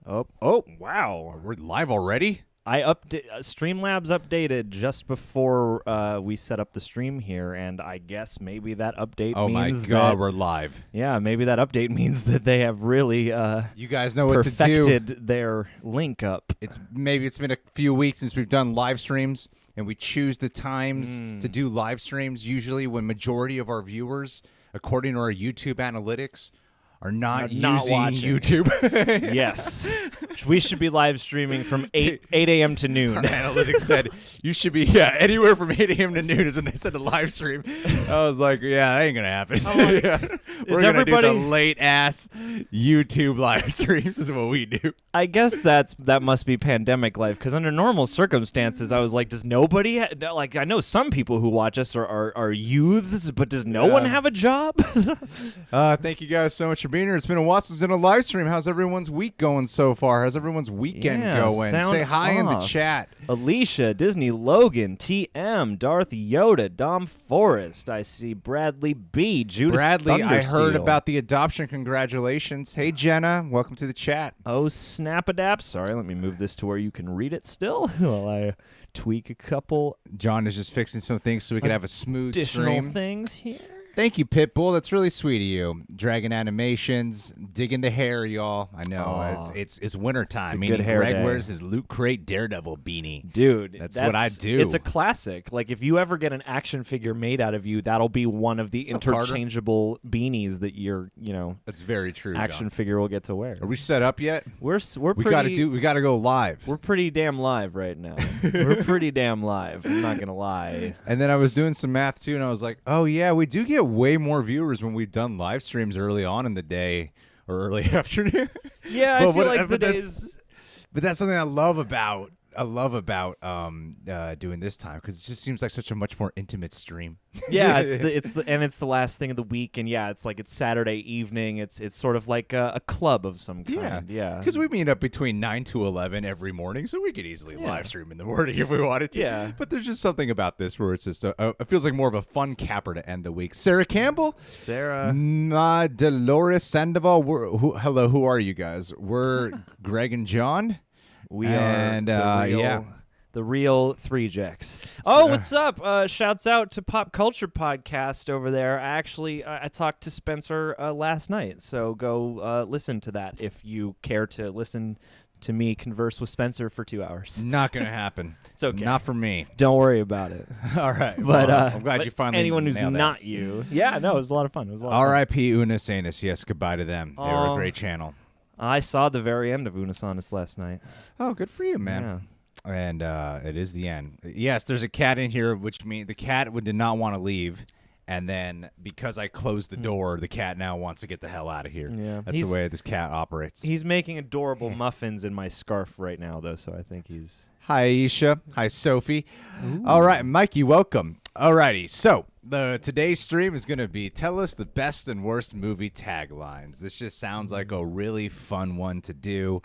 Oh, wow. We're live already? Streamlabs updated just before we set up the stream here, and I guess maybe that update Oh my means God, that, we're live. Yeah, maybe that update means that they have really you guys know what to do. perfected their link up. It's been a few weeks since we've done live streams, and we choose the times to do live streams usually when majority of our viewers, according to our YouTube analytics, are not using watching. YouTube. Yes. We should be live streaming from 8 a.m. to noon. Our analytics said you should be anywhere from 8 a.m. to noon is when they said a live stream. I was like, yeah, that ain't going to happen. We're going to do the late-ass YouTube live streams is what we do. I guess that must be pandemic life, because under normal circumstances, I was like, does nobody I know some people who watch us are youths, but does no one have a job? Thank you guys so much for being here. It's been a while since we've done a live stream. How's everyone's week going so far? How's everyone's weekend going? Say hi in the chat. Alicia, Disney, Logan, TM, Darth Yoda, Dom Forrest. I see Bradley B, Judas Bradley, I heard Thundersteel. about the adoption. Congratulations. Hey, Jenna. Welcome to the chat. Oh, Snap-a-dap. Sorry, let me move this to where you can read it still while I tweak a couple John is just fixing some things so we can have a smooth additional stream. things here. Thank you, Pitbull. That's really sweet of you. Dragon Animations, digging the hair, y'all. I know it's winter time. It's a good hair Greg day. wears his Loot Crate Daredevil beanie. Dude, that's what I do. It's a classic. Like, if you ever get an action figure made out of you, that'll be one of the interchangeable beanies that That's very true. Action John. figure will get to wear. Are we set up yet? We We gotta go live. We're pretty damn live right now. We're pretty damn live. I'm not gonna lie. And then I was doing some math too, and I was like, oh yeah, we do get way more viewers when we've done live streams early on in the day or early afternoon. Yeah, I feel like the days. But that's something I love about doing this time, because it just seems like such a much more intimate stream. Yeah, it's the last thing of the week, and yeah, it's Saturday evening. It's sort of like a club of some kind. Yeah, because we meet up between 9 to 11 every morning, so we could easily live stream in the morning if we wanted to. Yeah, but there's just something about this where it's just it feels like more of a fun capper to end the week. Sarah Campbell, Dolores Sandoval. Hello, who are you guys? We're Greg and John. We are the real Three Jacks. Oh, what's up? Shouts out to Pop Culture Podcast over there. I talked to Spencer last night, so go listen to that if you care to listen to me converse with Spencer for 2 hours. Not going to happen. It's okay. Not for me. Don't worry about it. All right. But I'm glad you finally anyone who's nailed not that. you. Yeah, no, it was a lot of fun. R.I.P. Una Sanus. Yes, goodbye to them. They were a great channel. I saw the very end of Unisonus last night. Oh, good for you, man. Yeah. And it is the end. Yes, there's a cat in here, which means the cat did not want to leave. And then because I closed the door, the cat now wants to get the hell out of here. Yeah. That's the way this cat operates. He's making adorable muffins in my scarf right now, though, so I think he's... Hi, Aisha. Hi, Sophie. Ooh. All right, Mikey, welcome. All righty, so today's stream is going to be tell us the best and worst movie taglines. This just sounds like a really fun one to do.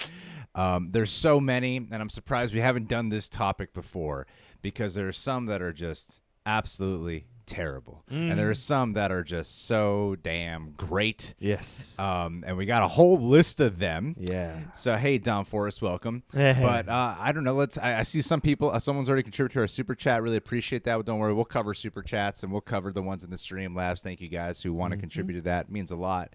There's so many, and I'm surprised we haven't done this topic before, because there are some that are just absolutely terrible, and there are some that are just so damn great. Yes. And we got a whole list of them. Yeah. So hey, Don Forrest, welcome. But I don't know. I see some people. Someone's already contributed to our super chat. Really appreciate that. But don't worry, we'll cover super chats and we'll cover the ones in the stream labs. Thank you guys who want to contribute to that. It means a lot.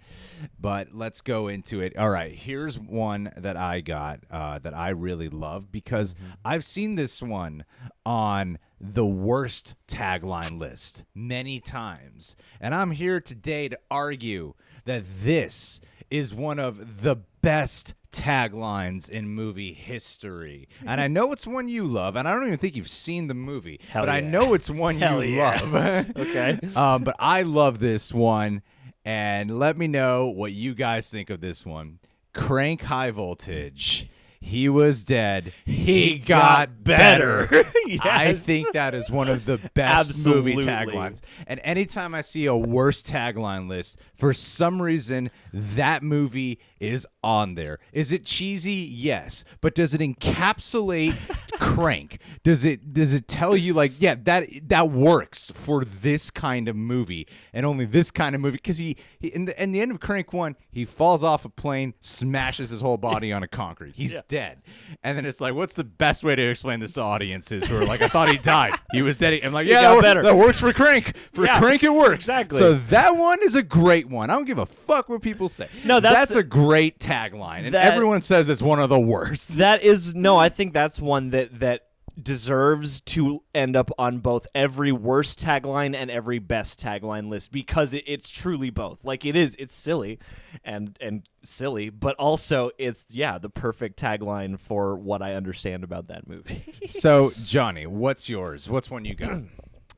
But let's go into it. All right, here's one that I got that I really love, because I've seen this one on the worst tagline list many times, and I'm here today to argue that this is one of the best taglines in movie history. And I know it's one you love, and I don't even think you've seen the movie, I know it's one you love. Okay. But I love this one, and let me know what you guys think of this one. Crank High Voltage. He was dead. He got better. Yes. I think that is one of the best movie taglines. And anytime I see a worst tagline list, for some reason, that movie is on there. Is it cheesy? Yes. But does it encapsulate Crank, does it tell you like, yeah, that works for this kind of movie and only this kind of movie? Because he in the end of Crank 1, he falls off a plane, smashes his whole body on a concrete. He's dead. And then it's like, what's the best way to explain this to audiences who are like, I thought he died. He was dead. I'm like, yeah, that works for Crank. For Crank, it works. Exactly. So that one is a great one. I don't give a fuck what people say. No, that's a great tagline, and everyone says it's one of the worst. I think that's one that deserves to end up on both every worst tagline and every best tagline list, because it's truly both. Like it's silly and silly, but also it's the perfect tagline for what I understand about that movie. So Johnny, what's yours? What's one you got?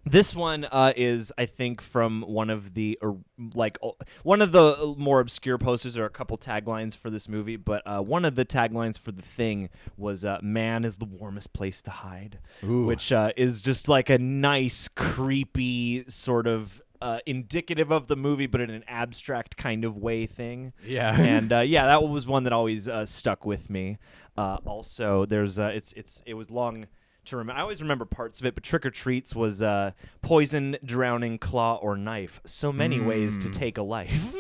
This one is, I think, from one of the more obscure posters. There are a couple taglines for this movie, but one of the taglines for The Thing was "Man is the warmest place to hide," which is just like a nice, creepy sort of indicative of the movie, but in an abstract kind of way thing. Yeah, and that was one that always stuck with me. Also, there's it was long to remember. I always remember parts of it, but Trick or Treats was poison, drowning, claw, or knife. So many ways to take a life.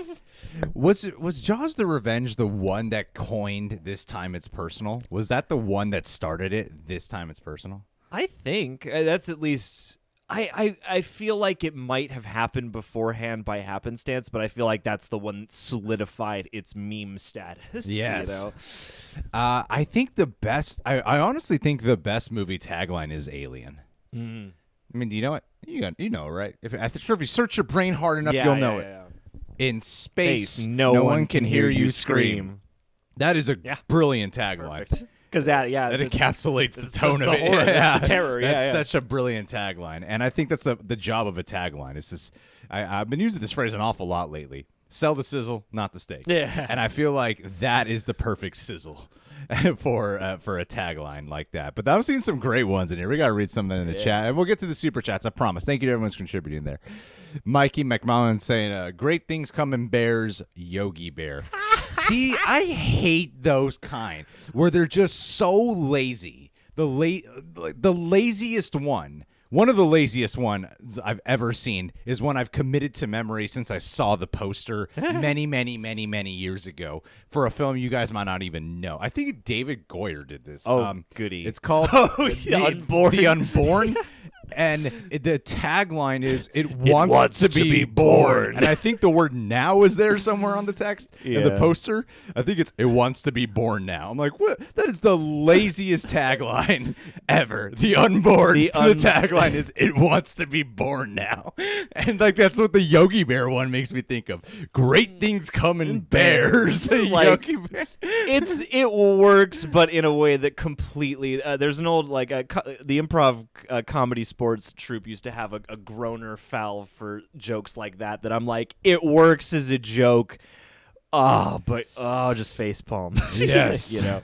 Was Jaws the Revenge the one that coined "This Time It's Personal"? Was that the one that started it? "This Time It's Personal"? I think that's at least. I feel like it might have happened beforehand by happenstance, but I feel like that's the one that solidified its meme status. Yes. You know? I think the best. I honestly think the best movie tagline is Alien. Mm. I mean, do you know it? You know, right? I'm sure if you search your brain hard enough, you'll know it. In space, no one can hear you scream. That is a brilliant tagline. Perfect. Because that encapsulates the tone of it. Horror, that's the terror. That's such a brilliant tagline, and I think that's the job of a tagline. It's just I've been using this phrase an awful lot lately. Sell the sizzle, not the steak. Yeah, and I feel like that is the perfect sizzle for a tagline like that. But I'm seeing some great ones in here. We got to read something in the chat, and we'll get to the super chats. I promise. Thank you to everyone who's contributing there. Mikey McMullen saying, "Great things come in bears, Yogi Bear." See, I hate those kind where they're just so lazy. The laziest one. One of the laziest ones I've ever seen is one I've committed to memory since I saw the poster many, many, many, many years ago for a film you guys might not even know. I think David Goyer did this. Oh, goody. It's called The Unborn. The Unborn. And the tagline is, it wants to be born. And I think the word "now" is there somewhere on the text in the poster. I think it wants to be born now. I'm like, what? That is the laziest tagline ever. The Unborn. The tagline is, it wants to be born now. And like, that's what the Yogi Bear one makes me think of. Great things come in bears. Like, Yogi Bear. It works, but in a way that completely. There's an old the improv comedy sports troupe used to have a groaner foul for jokes like that I'm like, it works as a joke. Just facepalm. Yes. You know.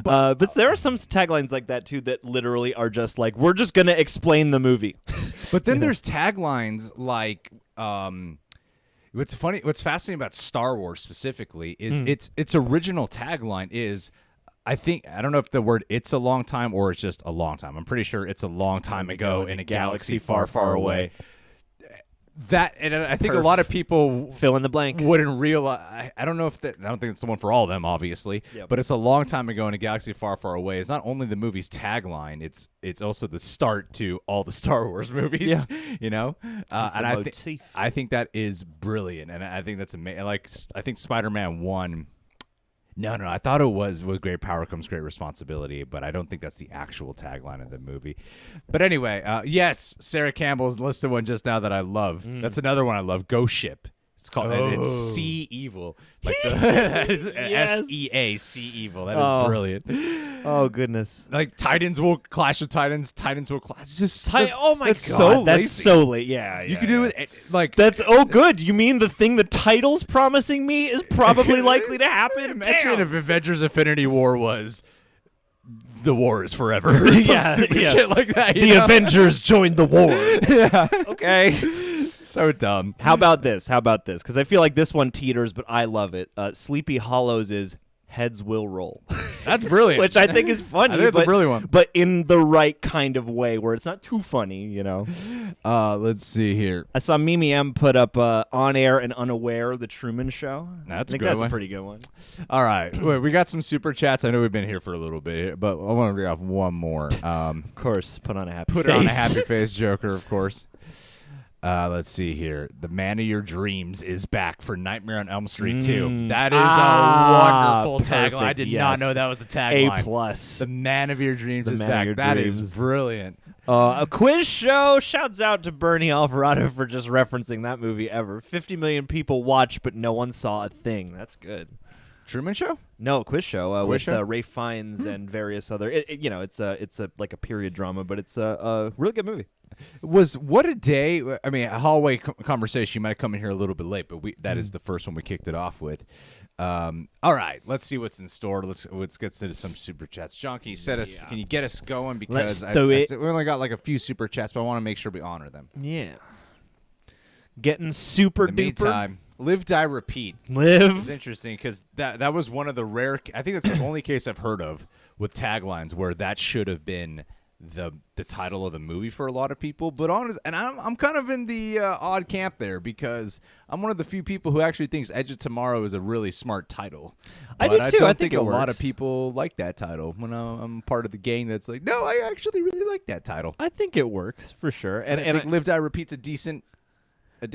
But there are some taglines like that too that literally are just like, we're just gonna explain the movie. But then there's taglines like what's fascinating about Star Wars specifically is its original tagline is, I don't know if the word "it's a long time" or it's just a long time. I'm pretty sure it's a long time ago in a galaxy far, far away. That, and I think a lot of people fill in the blank wouldn't realize. I don't know if I don't think it's the one for all of them, obviously. Yep. But it's a long time ago in a galaxy far, far away. It's not only the movie's tagline; it's also the start to all the Star Wars movies. Yeah. You know, and I think that is brilliant, and I think that's amazing. Like, I think Spider-Man 1. No, I thought it was "with great power comes great responsibility," but I don't think that's the actual tagline of the movie. But anyway, yes, Sarah Campbell's listed one just now that I love. That's another one I love. Ghost Ship. It's called it's Sea Evil, like the SEA Evil. That is brilliant. Oh goodness! Like Titans will clash with Titans. Titans will clash. It's just oh my god, so that's so late. Yeah, you could do it like that's good. You mean the thing the title's promising me is probably likely to happen? Imagine if Avengers: Infinity War was "The War is Forever" or some stupid shit like that. The Avengers joined the war. Yeah. Okay. So dumb. How about this? Because I feel like this one teeters, but I love it. Sleepy Hollows is "Heads Will Roll." That's brilliant. Which I think is funny. I think it's a brilliant one. But in the right kind of way where it's not too funny, you know. Let's see here. I saw Mimi M put up On Air and Unaware, The Truman Show. That's I think a good that's one. a pretty good one. All right. Wait, we got some super chats. I know we've been here for a little bit, but I want to read off one more. Of course, put on a happy Put face. on a happy face, Joker, of course. Let's see here. The Man of Your Dreams is back for Nightmare on Elm Street 2. That is a wonderful perfect, tagline. I did yes. not know that was a tagline. A+. The Man of Your Dreams The is Man of back. Your That Dreams. is brilliant. A quiz show. Shouts out to Bernie Alvarado for just referencing that movie ever. 50 million people watched, but no one saw a thing. That's good. Truman Show? No, quiz show Quiz with show? Ray Fiennes and various other. It's a like a period drama, but it's a really good movie. Was What a Day? I mean, a hallway conversation. You might have come in here a little bit late, but that is the first one we kicked it off with. All right, let's see what's in store. Let's get into some super chats. John, can you get us going? Because Let's do it. we only got like a few super chats, but I want to make sure we honor them. Yeah. Getting super In the duper. meantime, Live, Die, Repeat. It's Live. interesting because that was one of the rare. I think that's the only case I've heard of with taglines where that should have been the title of the movie for a lot of people. But I'm kind of in the odd camp there because I'm one of the few people who actually thinks Edge of Tomorrow is a really smart title. I But do too. don't I think a it lot of works. people like that title. When I'm part of the gang that's like, no, I actually really like that title. I think it works for sure. And I think Live, Die, Repeat's a decent.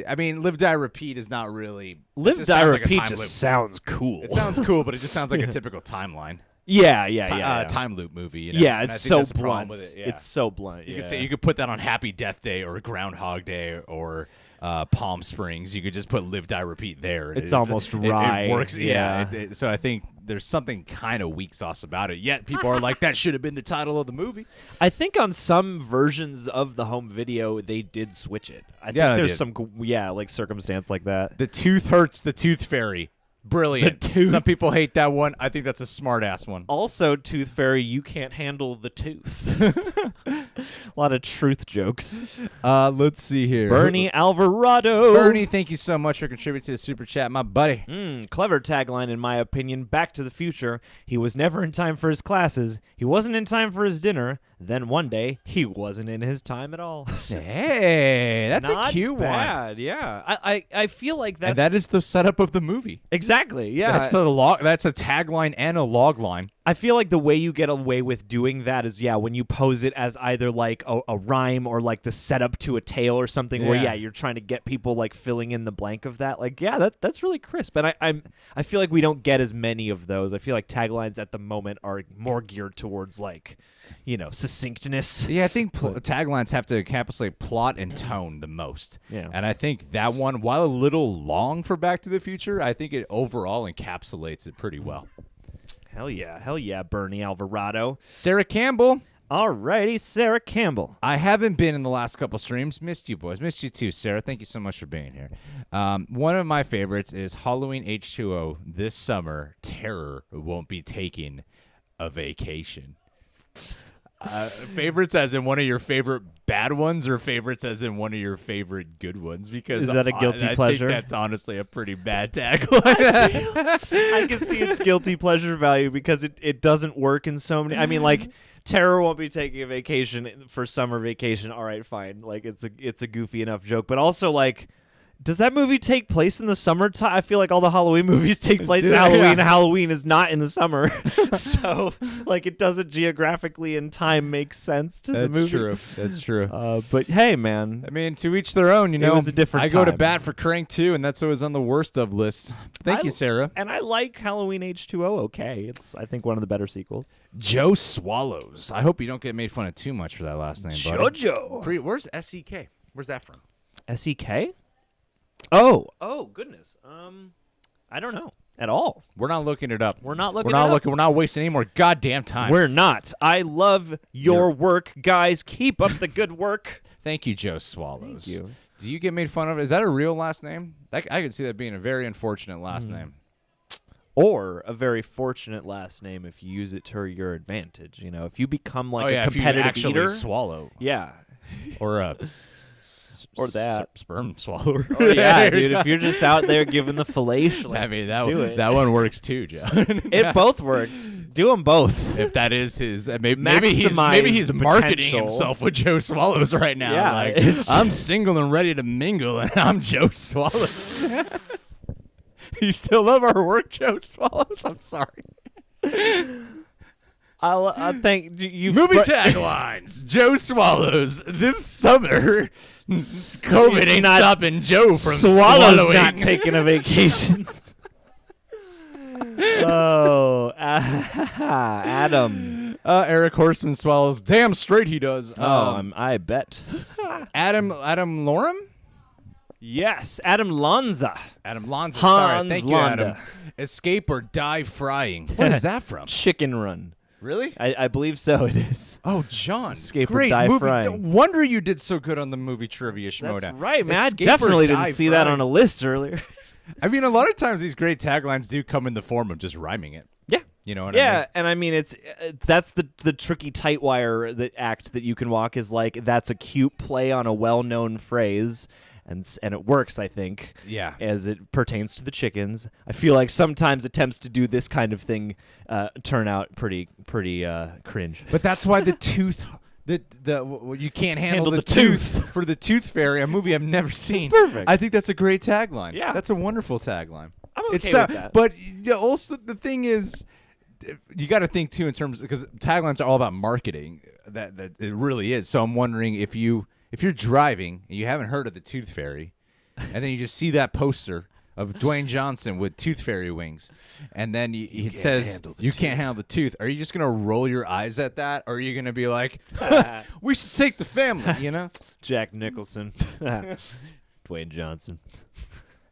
I mean, Live, Die, Repeat is not really. Live, just Die, sounds like a Repeat time just loop. sounds cool. It sounds cool, but it just sounds like a typical timeline. Yeah. Time loop movie. You know? Yeah, And I it's think so that's the problem blunt. with it. Yeah. It's so blunt. You could say you could put that on Happy Death Day or Groundhog Day or Palm Springs. You could just put Live, Die, Repeat there. It's almost it right. works. Yeah. So I think there's something kind of weak sauce about it. Yet people are like, that should have been the title of the movie. I think on some versions of the home video they did switch it. I think they there's did. some like circumstance like that. The Tooth Hurts, the Tooth Fairy. Brilliant. The Tooth- Some people hate that one. I think that's a smart ass one. Also, Tooth Fairy, you can't handle the tooth. A lot of truth jokes. Let's see here. Bernie Alvarado. Bernie, thank you so much for contributing to the super chat, my buddy. Clever tagline, in my opinion. Back to the Future. He was never in time for his classes. He wasn't in time for his dinner. Then one day, he wasn't in his time at all. Hey, that's Not a cute bad, one. Yeah. I feel like that's And that is the setup of the movie. exactly. Yeah. That's a tagline and a log line. I feel like the way you get away with doing that is, when you pose it as either like a rhyme or like the setup to a tale or something where, you're trying to get people like filling in the blank of that. Like, that's really crisp. And I feel like we don't get as many of those. I feel like taglines at the moment are more geared towards like, succinctness. Yeah, I think taglines have to encapsulate plot and tone the most. Yeah. And I think that one, while a little long for Back to the Future, I think it overall encapsulates it pretty well. Hell yeah, Bernie Alvarado. Sarah Campbell. Alrighty, Sarah Campbell. I haven't been in the last couple streams. Missed you, boys. Missed you too, Sarah. Thank you so much for being here. One of my favorites is Halloween H2O. This summer, terror won't be taking a vacation. Favorites as in one of your favorite bad ones, or favorites as in one of your favorite good ones? Because is that a guilty pleasure? I think that's honestly a pretty bad tagline. I can see its guilty pleasure value because it doesn't work in so many. I mean, like, terror won't be taking a vacation for summer vacation. All right, fine. Like, it's a goofy enough joke, but also like, does that movie take place in the summertime? I feel like all the Halloween movies take place in Halloween. And Halloween is not in the summer. So, like, it doesn't geographically in time make sense to the movie. That's true. But hey, man. I mean, to each their own, It was a different I go to time. bat for Crank too, and that's always on the worst of lists. Thank you, Sarah. And I like Halloween H2O okay. It's, I think, one of the better sequels. Joe Swallows. I hope you don't get made fun of too much for that last name, buddy. JoJo. Where's SEK? Where's that from? SEK? Oh, goodness. I don't know at all. We're not looking it up. We're not looking We're not it up. looking. We're not wasting any more goddamn time. We're not. I love your work, guys. Keep up the good work. Thank you, Joe Swallows. Thank you. Do you get made fun of? Is that a real last name? I could see that being a very unfortunate last name. Or a very fortunate last name if you use it to your advantage. If you become like a if you competitive actually eater. swallow. Yeah. Or Or that. Sperm swallower. Oh, yeah, dude. If you're just out there giving the fellation, I mean, do it. that one works too, Joe. It both works. Do them both. If that is his, maybe he's marketing himself with Joe Swallows right now. Yeah, like, I'm single and ready to mingle, and I'm Joe Swallows. You still love our work, Joe Swallows? I'm sorry. I think you. Movie taglines: Joe Swallows. This summer, COVID ain't stopping Joe from swallowing. Not taking a vacation. Oh, Adam. Eric Horseman swallows. Damn straight he does. I bet. Adam Lorem? Yes, Adam Lanza. Adam Lanza. Hans Sorry, thank you, Landa. Adam. Escape or die frying. What is that from? Chicken Run. Really? I believe so. It is. Oh, John. Escape Great or die movie. frying. No wonder you did so good on the movie trivia, Shmoda. That's right, man. Escape I definitely or die didn't see that on a list earlier. I mean, a lot of times these great taglines do come in the form of just rhyming it. Yeah. You know what I mean? Yeah, and I mean that's the tricky tight wire act that you can walk is like that's a cute play on a well-known phrase. And it works, I think. Yeah. As it pertains to the chickens, I feel like sometimes attempts to do this kind of thing turn out pretty cringe. But that's why the tooth, you can't handle the tooth for the Tooth Fairy, a movie I've never seen. It's perfect. I think that's a great tagline. Yeah. that's a wonderful tagline. I'm okay with that. But also the thing is, you got to think too in terms because taglines are all about marketing. That it really is. So I'm wondering if you're driving and you haven't heard of the Tooth Fairy, and then you just see that poster of Dwayne Johnson with Tooth Fairy wings, and then it says you can't handle the tooth. Are you just gonna roll your eyes at that, or are you gonna be like, we should take the family? You know, Jack Nicholson, Dwayne Johnson.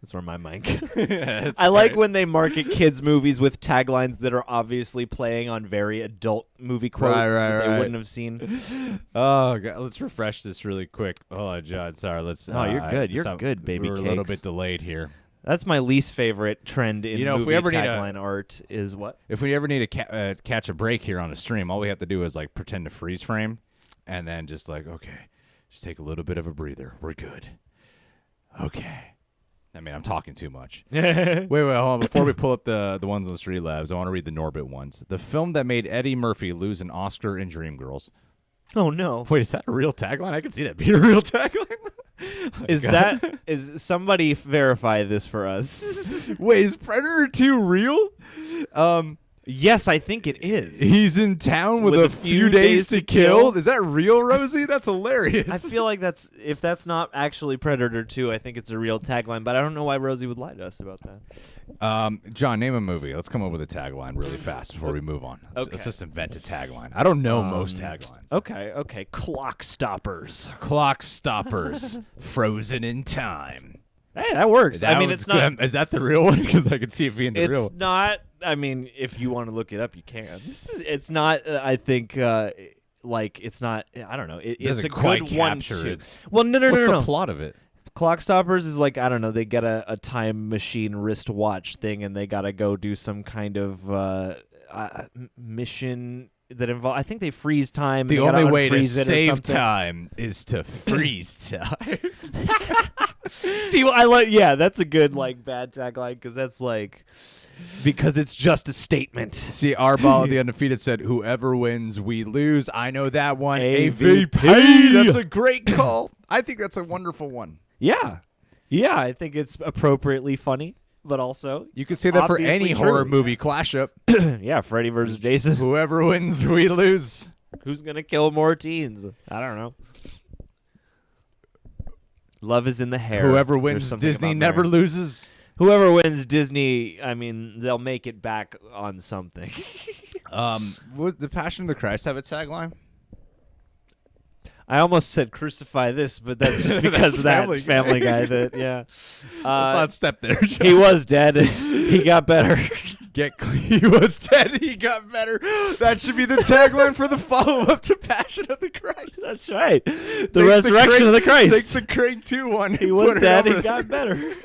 That's where my mind goes. I like when they market kids' movies with taglines that are obviously playing on very adult movie quotes that they wouldn't have seen. Oh, God. Let's refresh this really quick. Oh, John, sorry. Let's. Oh, you're good. You're good, baby We're cakes. a little bit delayed here. That's my least favorite trend in movie if we ever tagline art is what? If we ever need to catch a break here on a stream, all we have to do is like pretend to freeze frame, and then just like, okay, just take a little bit of a breather. We're good. Okay. I mean, I'm talking too much. wait, hold on. Before we pull up the ones on Street Labs, I want to read the Norbit ones. The film that made Eddie Murphy lose an Oscar in Dreamgirls. Oh, no. Wait, is that a real tagline? I can see that being a real tagline. Is somebody verify this for us? Wait, is Predator 2 real? Yes, I think it is. He's in town with a few days to kill. Is that real, Rosie? That's hilarious. I feel like if that's not actually Predator 2, I think it's a real tagline, but I don't know why Rosie would lie to us about that. John, name a movie. Let's come up with a tagline really fast before we move on. Okay. Let's just invent a tagline. I don't know most taglines. Okay. Clock Stoppers. Clock Stoppers. Frozen in time. Hey, that works. I mean, it's not. Is that the real one? Because I could see it being the real. It's not. I mean, if you want to look it up, you can. It's not. I think. Like it's not. I don't know. It's a quite good one capture too. it. Well, no. What's the plot of it? Clock Stoppers is like, I don't know, they get a time machine wristwatch thing, and they gotta go do some kind of mission that involve. I think they freeze time. The only way to save time is to freeze time. See, I like. Yeah, that's a good like bad tagline because that's like. Because it's just a statement. See, our ball of the undefeated said, whoever wins, we lose. I know that one. AVP. That's a great call. I think that's a wonderful one. Yeah, I think it's appropriately funny, but also you could say that for any true. horror movie clash up. Yeah, Freddy versus Jason. Whoever wins, we lose. Who's gonna kill more teens? I don't know. Love is in the hair. Whoever wins, Disney never loses. Whoever wins Disney, I mean, they'll make it back on something. Would the Passion of the Christ have a tagline? I almost said crucify this, but that's just because of that Family Guy. That Let's not step there, John. He was dead. He got better. He was dead. He got better. That should be the tagline for the follow-up to Passion of the Christ. That's right. The resurrection of the Christ. Take the Craig 2 one. He was dead. He got better.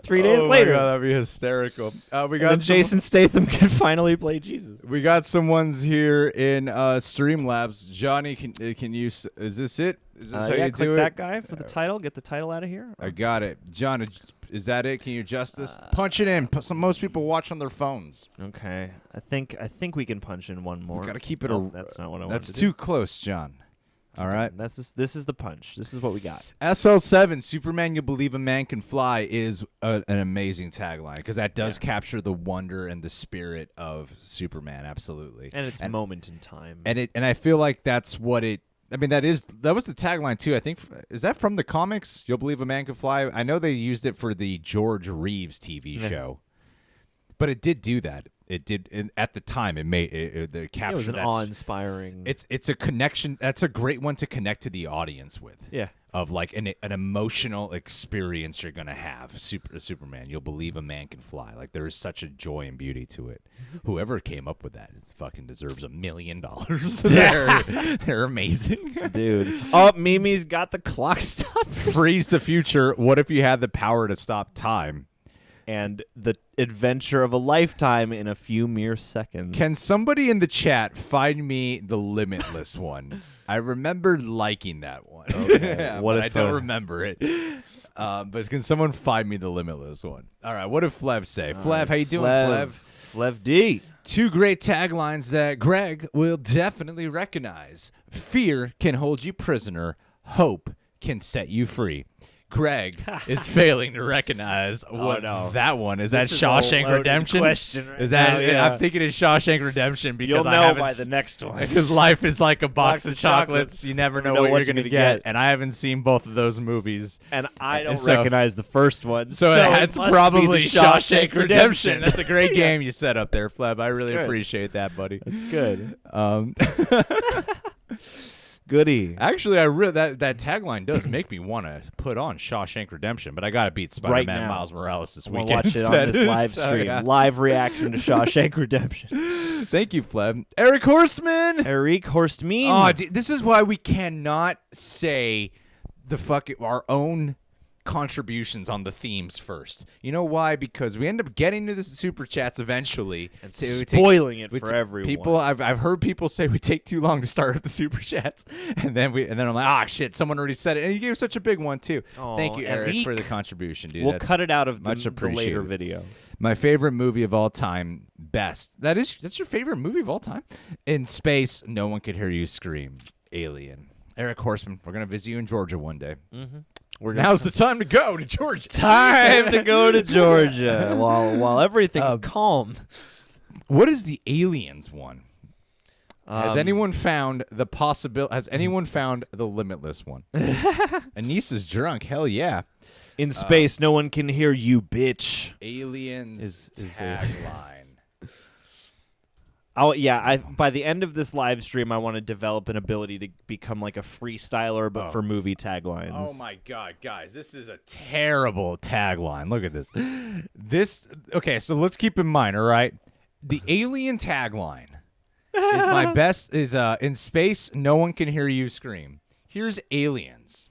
3 days later. Oh my God, that'd be hysterical. We got Jason Statham can finally play Jesus. We got some ones here in Streamlabs. Johnny, can you? Is this it? Is this how you click do that it? guy for the title. Get the title out of here. I got it. John, is that it? Can you adjust this? Punch it in. Most people watch on their phones. Okay. I think we can punch in one more. We got to keep it. That's not what I wanted That's to too do. close, John. All right. This is the punch. This is what we got. SL7, Superman, You Believe a Man Can Fly is an amazing tagline because that does capture the wonder and the spirit of Superman, absolutely. And it's moment in time. And I feel like that's what it. I mean, that was the tagline too. I think is that from the comics? You'll Believe a Man Can Fly. I know they used it for the George Reeves TV show, but it did do that. It did at the time. It made the capture. It was an awe-inspiring. It's a connection. That's a great one to connect to the audience with. Yeah. Of like an emotional experience you're gonna have. Superman, You'll Believe a Man Can Fly. Like there is such a joy and beauty to it. Whoever came up with that fucking deserves $1 million. They're amazing, dude. Oh, Mimi's got the clock stop. Freeze the future. What if you had the power to stop time? And the adventure of a lifetime in a few mere seconds. Can somebody in the chat find me the Limitless one? I remember liking that one. Okay. But I don't remember it. But can someone find me the Limitless one? All right. What did Flev say? Flev, how you doing, Flev? Flev D. Two great taglines that Greg will definitely recognize. Fear can hold you prisoner. Hope can set you free. Greg is failing to recognize what that one is. That Shawshank Redemption? Question right is that? now, yeah. I'm thinking it's Shawshank Redemption because you'll know by the next one. Because life is like a box of chocolates. You never know what you're gonna get. And I haven't seen both of those movies, and I don't recognize the first one. So that's probably Shawshank Redemption. That's a great game you set up there, Fleb. I really appreciate that, buddy. That's good. Goody. Actually, that tagline does make me want to put on Shawshank Redemption, but I got to beat Spider-Man Miles Morales this weekend. Watch it on this live stream. Live reaction to Shawshank Redemption. Thank you, Fleb. Eric Horstman. Eric Horstman. Oh, this is why we cannot say our own contributions on the themes first. You know why? Because we end up getting to the super chats eventually and spoiling it for everyone. People, I've heard people say we take too long to start with the super chats, and then I'm like, shit, someone already said it, and you gave such a big one too. Thank you, Eric, for the contribution, dude. We'll cut it out of the later video. My favorite movie of all time, best. That's your favorite movie of all time? In space, no one could hear you scream. Alien. Eric Horstman, we're gonna visit you in Georgia one day. Mm-hmm. Now's the time to go to Georgia. Time to go to Georgia while everything's calm. What is the Aliens one? Has anyone found the possibility? Has anyone found the Limitless one? Anissa's drunk. Hell yeah. In space, no one can hear you, bitch. Aliens is tagline. By the end of this live stream, I want to develop an ability to become like a freestyler, but for movie taglines. Oh my god, guys, this is a terrible tagline. Look at this. Okay, so let's keep in mind, all right? The Alien tagline is my best. Is in space, no one can hear you scream. Here's Aliens.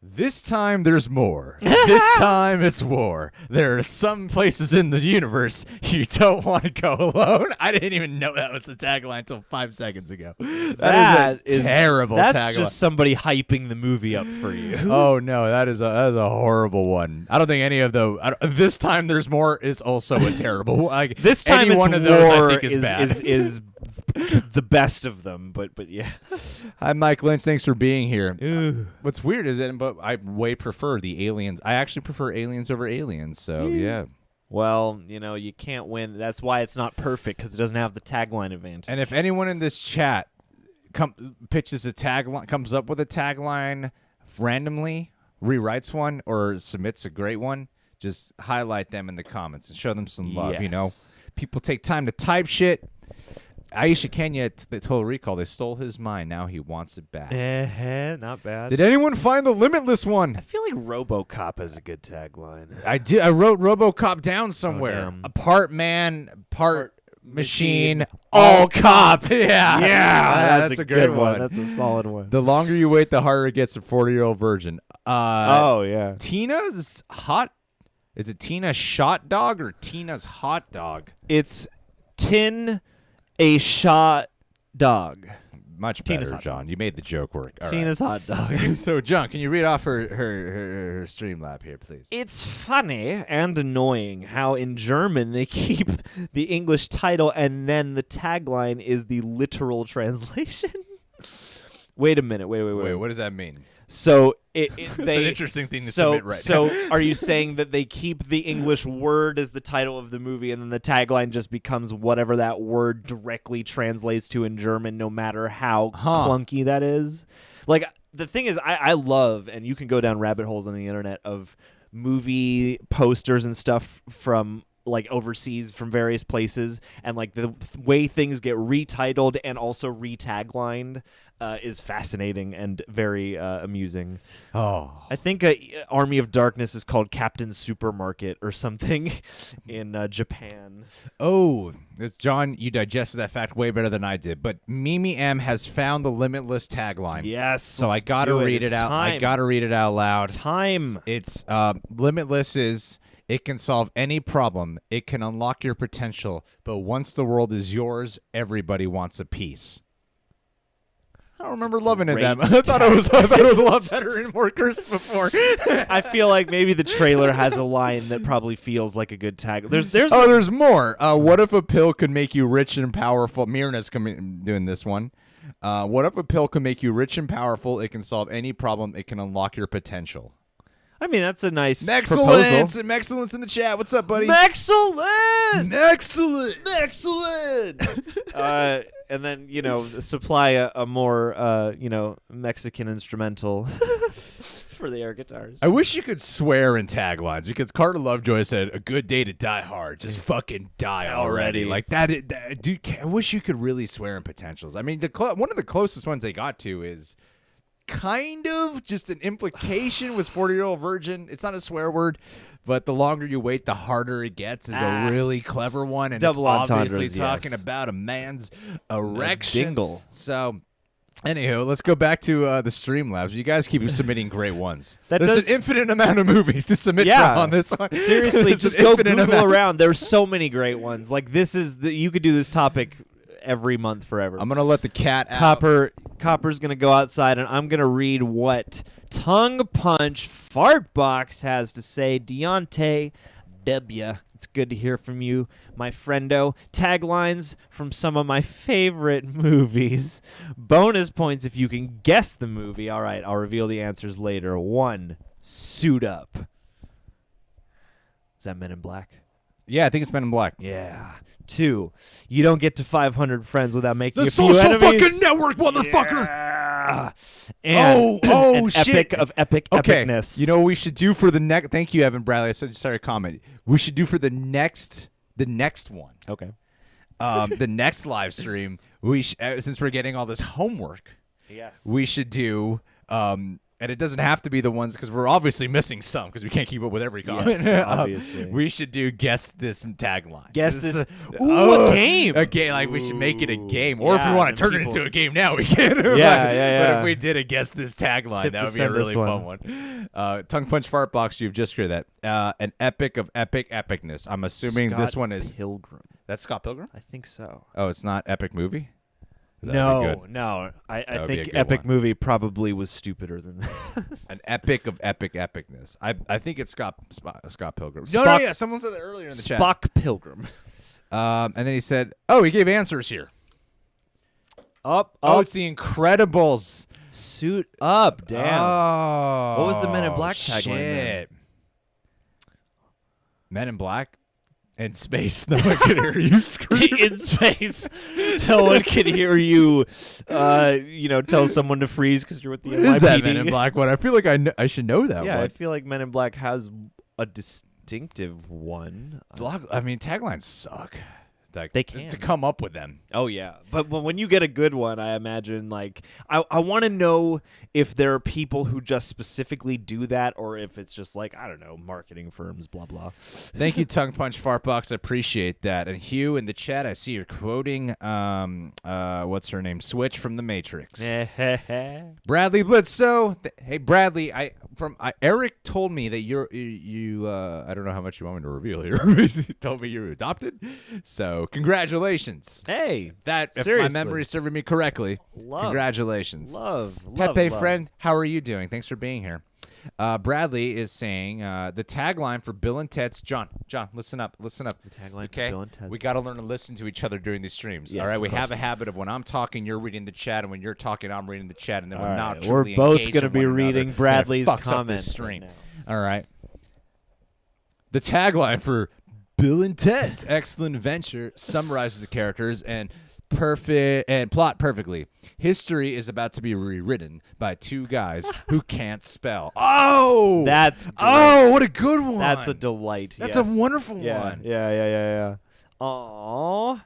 This time there's more. This time it's war. There are some places in the universe you don't want to go alone. I didn't even know that was the tagline until 5 seconds ago. That is terrible tagline. That's just somebody hyping the movie up for you. Oh no, that is a horrible one. I don't think any of the this time there's more is also a terrible. Like this time any it's one of those war I think is bad. is the best of them, but yeah. Hi, Mike Lynch. Thanks for being here. What's weird is that, but I way prefer the Aliens. I actually prefer Aliens over Aliens. So yeah. Well, you can't win. That's why it's not perfect, because it doesn't have the tagline advantage. And if anyone in this chat pitches a tagline, comes up with a tagline randomly, rewrites one, or submits a great one, just highlight them in the comments and show them some love. Yes. People take time to type shit. Aisha Kenya, the Total Recall, they stole his mind. Now he wants it back. Not bad. Did anyone find the Limitless one? I feel like RoboCop has a good tagline. I did. I wrote RoboCop down somewhere. Oh, a part man, part machine, all cop. Yeah, that's a good one. That's a solid one. The longer you wait, the harder it gets. A 40-year-old virgin. Yeah. Tina's hot. Is it Tina Shot Dog or Tina's Hot Dog? It's Tin a Shot Dog. Much Tina's better, hot John. You made the joke work. All Tina's hot dog. right. So, John, can you read off her Streamlab here, please? It's funny and annoying how in German they keep the English title and then the tagline is the literal translation. Wait a minute. Wait. What does that mean? So It's an interesting thing to submit right so now. are you saying that they keep the English word as the title of the movie and then the tagline just becomes whatever that word directly translates to in German, no matter how clunky that is? Like, the thing is, I love, and you can go down rabbit holes on the internet of movie posters and stuff from like overseas from various places, and like the way things get retitled and also retaglined is fascinating and very amusing. I think Army of Darkness is called Captain Supermarket or something in Japan. Oh, it's John, you digested that fact way better than I did. But Mimi M has found the Limitless tagline. Yes. So I got to read it out. I got to read it out loud. It's time. It's Limitless is, it can solve any problem. It can unlock your potential. But once the world is yours, everybody wants a piece. I don't remember loving it that much. I thought it was a lot better and more crisp before. I feel like maybe the trailer has a line that probably feels like a good tag. There's more. What if a pill could make you rich and powerful? Mirna's doing this one. What if a pill can make you rich and powerful? It can solve any problem. It can unlock your potential. I mean, that's a nice Excellence. proposal. Excellence in the chat. What's up, buddy? Excellent. Excellent. And then, supply a more, Mexican instrumental for the air guitars. I wish you could swear in taglines because Carter Lovejoy said, "A good day to die hard. Just fucking die already." Like that, dude. I wish you could really swear in potentials. I mean, one of the closest ones they got to is kind of just an implication was 40-year-old virgin. It's not a swear word, but the longer you wait, the harder it gets is a really clever one. And double it's obviously entendres, talking yes. about a man's erection. Dingle. So, anywho, let's go back to the Streamlabs. You guys keep submitting great ones. There's does- an infinite amount of movies to submit from on this one. Seriously, There's just an go infinite Google amount. around. There's so many great ones. Like, you could do this topic every month forever. I'm going to let the cat out. Copper's going to go outside, and I'm going to read what Tongue Punch Fartbox has to say. Deontay W. It's good to hear from you, my friendo. Taglines from some of my favorite movies. Bonus points if you can guess the movie. All right, I'll reveal the answers later. 1, Suit Up. Is that Men in Black? Yeah, I think it's Men in Black. Yeah. 2, you don't get to 500 friends without making The a few social enemies. fucking network, motherfucker. Yeah. And Oh, an shit. epic of epic epicness. You know what we should do for the next? Thank you, Evan Bradley. I said sorry comment. We should do for the next one. Okay. The next live stream. Since we're getting all this homework. Yes. We should do. And it doesn't have to be the ones because we're obviously missing some because we can't keep up with every comment. Yes, obviously. We should do guess this tagline. Guess this. Ooh, a game. A game. Like we should make it a game, or if we Yeah, want to then turn people- it into a game now, we can. Yeah. But if we did a guess this tagline, Tip that to would be a send us really fun one. one. Tongue Punch Fartbox. You've just heard that. An epic of epic epicness. I'm assuming Scott this one is. Pilgrim. That's Scott Pilgrim. I think so. Oh, it's not epic movie. That would be good. No. I That would be a think good epic one. movie probably was stupider than that. An epic of epic epicness. I think it's Scott Pilgrim. Spock- Yeah. Someone said that earlier in the chat. Spock Pilgrim. And then he said, "Oh, he gave answers here. Up. Oh, it's The Incredibles. Suit up. Damn. Oh, What was the Men in Black tagline then? shit. Men in Black in space. No one can hear you scream. In space, no one can hear you. Tell someone to freeze because you're with the What NYPD. is that Men in Black one? I feel like I should know that Yeah, I one. feel like Men in Black has a distinctive one. I mean, taglines suck. They to can. come up with them. Oh yeah, but when you get a good one, I imagine I want to know if there are people who just specifically do that, or if it's just like I don't know, marketing firms, blah blah. Thank you, Tongue Punch Fartbox. I appreciate that. And Hugh in the chat, I see you're quoting what's her name, Switch from The Matrix. Bradley Blitzo. Hey Bradley, Eric told me that you I don't know how much you want me to reveal here. He told me you were adopted. So So congratulations. Hey, If my seriously. memory is serving me correctly, congratulations. Love. Pepe friend, how are you doing? Thanks for being here. Bradley is saying the tagline for Bill and Ted's John, listen up. The tagline okay? for Bill and Ted's. We got to learn to listen to each other during these streams. Yes, all right, we of have a course. habit of when I'm talking, you're reading the chat, and when you're talking, I'm reading the chat, and then All we're right, not we're truly both engaged gonna in be one another. reading And it Bradley's fucks up comment this stream. right All right. The tagline for Bill and Ted's Excellent Adventure summarizes the characters and plot perfectly. History is about to be rewritten by two guys who can't spell. Oh, That's great. Oh, what a good one. That's a delight. That's yes. a wonderful Yeah. one. Yeah. Aww.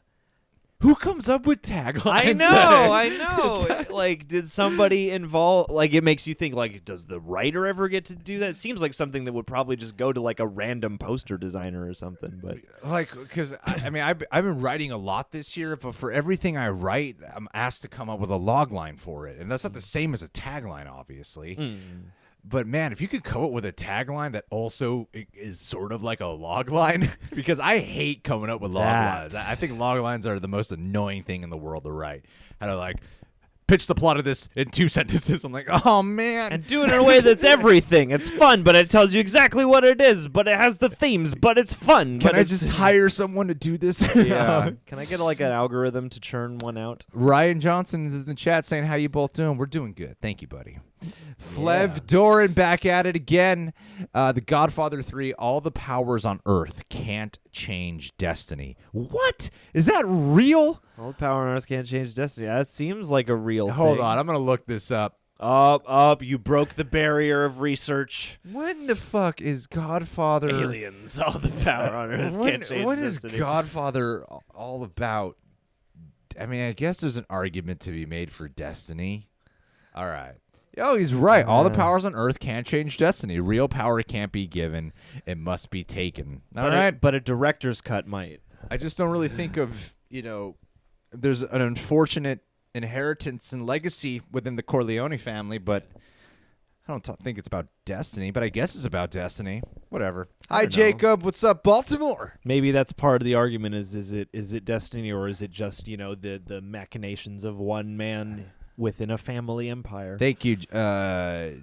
Who comes up with taglines? I know. Like, did somebody involve? Like, it makes you think. Like, does the writer ever get to do that? It seems like something that would probably just go to like a random poster designer or something. But like, because I mean, I've been writing a lot this year, but for everything I write, I'm asked to come up with a log line for it, and that's not the same as a tagline, obviously. But man, if you could come up with a tagline that also is sort of like a log line, because I hate coming up with log lines. I think log lines are the most annoying thing in the world to write. How to like pitch the plot of this in 2 sentences. I'm like, oh man. and do it in a way that's everything. It's fun, but it tells you exactly what it is. But it has the themes, but it's fun. Can but I it's- just hire someone to do this? Yeah. Can I get like an algorithm to churn one out? Ryan Johnson is in the chat saying, how you both doing? We're doing good. Thank you, buddy. Flev Doran back at it again. The Godfather 3, all the powers on Earth can't change destiny. What? Is that real? All power on earth can't change destiny. That seems like a real Hold thing. on. I'm going to look this up. Up. You broke the barrier of research. When the fuck is Godfather? Aliens. All the power on earth can't change What is destiny. Godfather all about? I mean, I guess there's an argument to be made for destiny. All right. Oh, he's right. All the powers on Earth can't change destiny. Real power can't be given. It must be taken. All right. But a director's cut might. I just don't really think of, there's an unfortunate inheritance and legacy within the Corleone family, but I don't think it's about destiny, but I guess it's about destiny. Whatever. Hi, don't know. Jacob. What's up, Baltimore? Maybe that's part of the argument is it destiny, or is it just, the machinations of one man within a family empire? Thank you,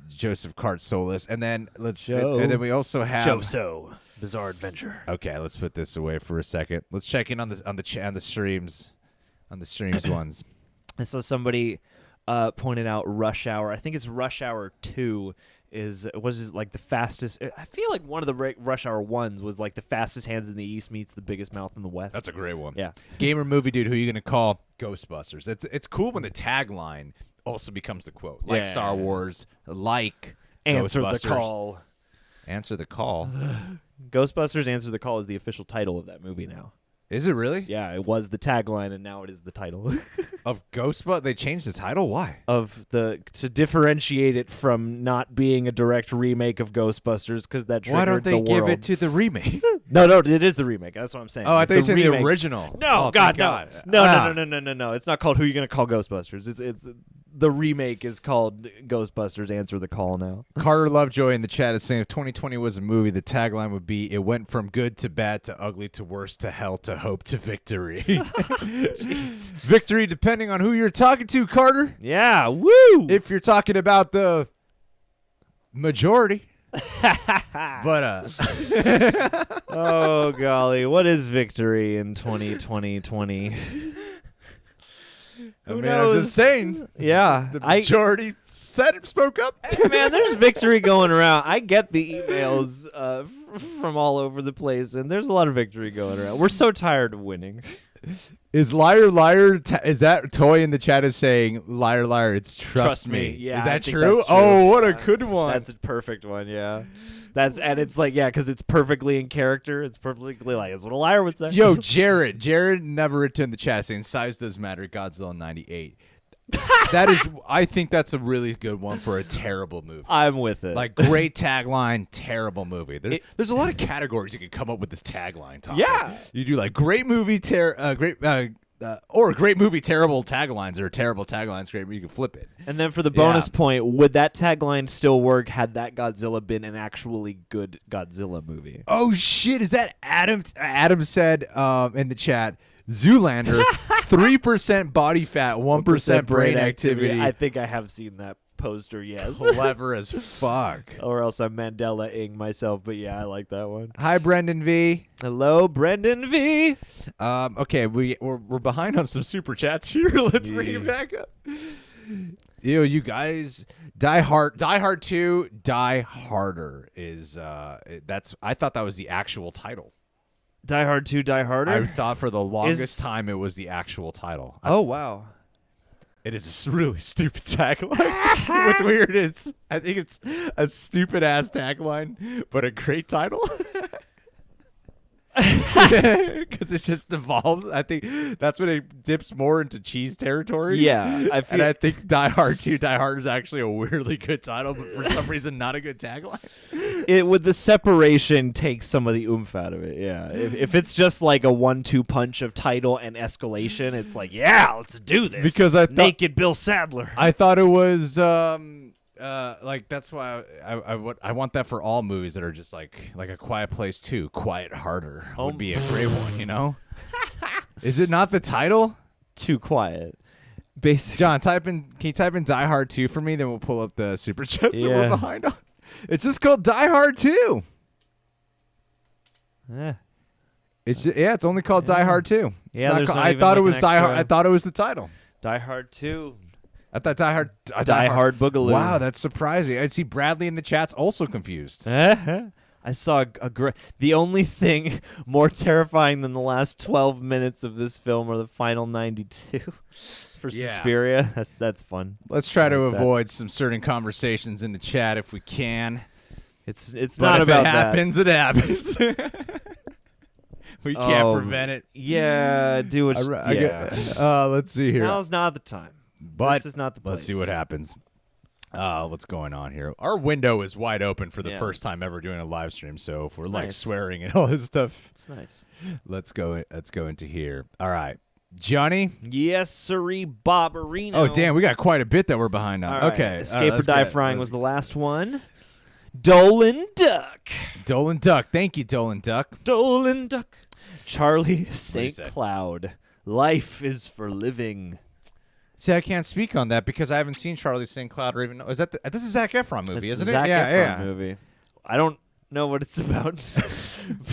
Joseph Cartsolis. And then Joe. and then we also have Joso. Bizarre Adventure. Okay, let's put this away for a second. Let's check in on the streams ones. I saw somebody pointed out Rush Hour. I think it's Rush Hour 2 was like the fastest. I feel like one of the Rush Hour 1s was like the fastest hands in the East meets the biggest mouth in the West. That's a great one. Yeah. Gamer movie dude, who are you gonna call? Ghostbusters. It's cool when the tagline also becomes the quote, like Yeah. Star Wars, like Answer the Ghostbusters. Call. Answer the call. Ghostbusters Answer the Call is the official title of that movie now. Is it really? Yeah, it was the tagline and now it is the title. Of Ghostbusters? They changed the title? Why? To differentiate it from not being a direct remake of Ghostbusters, because that triggered Why don't they the give world. it to the remake? No, it is the remake. That's what I'm saying. Oh, I It's thought you said the remake. original. No, Oh, God, thank no. God. No, Ah. no. It's not called Who You Gonna Call Ghostbusters. It's the remake is called Ghostbusters Answer the Call now. Carter Lovejoy in the chat is saying if 2020 was a movie, the tagline would be, it went from good to bad to ugly to worse to hell to hope to victory. Victory depending on who you're talking to, Carter. Yeah, woo! If you're talking about the majority. But Oh golly, what is victory in 2020? I mean, knows? I'm just saying. Yeah, The majority spoke up. Hey, man, there's victory going around. I get the emails from all over the place, and there's a lot of victory going around. We're so tired of winning. Is liar liar? Is that Toy in the chat is saying liar liar? It's trust me. Yeah, is I that think true? that's true. Oh, what a Yeah. good one. That's a perfect one. Yeah, and it's like because it's perfectly in character. It's perfectly like it's what a liar would say. Yo, Jared never returned the chat saying size does matter. Godzilla 98. I think that's a really good one for a terrible movie. I'm with it. Like great tagline, terrible movie. There's a lot of categories you can come up with this tagline topic. Yeah. You do like great movie, or great movie, terrible taglines, or terrible taglines. Great, you can flip it. And then for the bonus Yeah. point, would that tagline still work had that Godzilla been an actually good Godzilla movie? Oh shit! Is that Adam? Adam said in the chat, Zoolander, 3% body fat, 1% brain activity. I think I have seen that poster, yes. Clever as fuck. Or else I'm Mandela-ing myself, but yeah, I like that one. Hi, Brendan V. Hello, Brendan V. Okay, we're behind on some super chats here. Let's bring it back up. You guys, Die Hard 2, Die Harder is I thought that was the actual title. Die Hard 2, Die Harder? I thought for the longest time it was the actual title. Oh, wow. It is a really stupid tagline. What's weird is I think it's a stupid ass tagline, but a great title. Because it just evolves. I think that's when it dips more into cheese territory. Yeah, I think Die Hard 2, Die Hard is actually a weirdly good title, but for some reason not a good tagline. It with the separation takes some of the oomph out of it. Yeah, if it's just like a 1-2 punch of title and escalation, it's like, yeah, let's do this. Because I thought Naked Bill Sadler. I thought it was like that's why I want that for all movies that are just like A Quiet Place 2, Quiet Harder would be a great one, you know? Is it not the title? Too quiet. Basically. John, can you type in Die Hard 2 for me? Then we'll pull up the super chats that we're behind on. It's just called Die Hard 2. It's only called Die Hard 2. I thought it was Die Hard. I thought it was the title. Die Hard 2. I thought Die Hard Boogaloo. Wow, that's surprising. I'd see Bradley in the chat's also confused. I saw the only thing more terrifying than the last 12 minutes of this film are the final 92 for Suspiria. That's fun. Let's try to avoid some certain conversations in the chat if we can. It's not about that. It happens. We can't prevent it. Yeah, do what let's see here. Now's not the time. But this is not the place. Let's see what happens. What's going on here? Our window is wide open for the first time ever doing a live stream. So if we're like swearing and all this stuff, it's nice. Let's go into here. All right, Johnny. Yes, sirree, Bobberino. Oh damn, we got quite a bit that we're behind on. Right. Okay, Escape or Die Frying was the last one. Dolan Duck. Dolan Duck. Thank you, Dolan Duck. Dolan Duck. Charlie St. Cloud. Life is for living. See, I can't speak on that because I haven't seen Charlie St. Cloud or even know. Is that this is a Zac Efron movie, isn't it? Zac Efron movie. I don't know what it's about,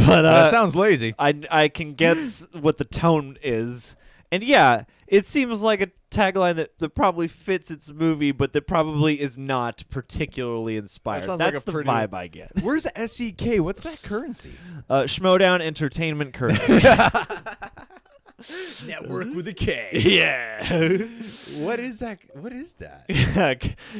but that sounds lazy. I can guess what the tone is, and yeah, it seems like a tagline that probably fits its movie, but that probably is not particularly inspired. That's the vibe I get. Where's SEK? What's that currency? Schmodown Entertainment Currency. Network with a K. Yeah. What is that?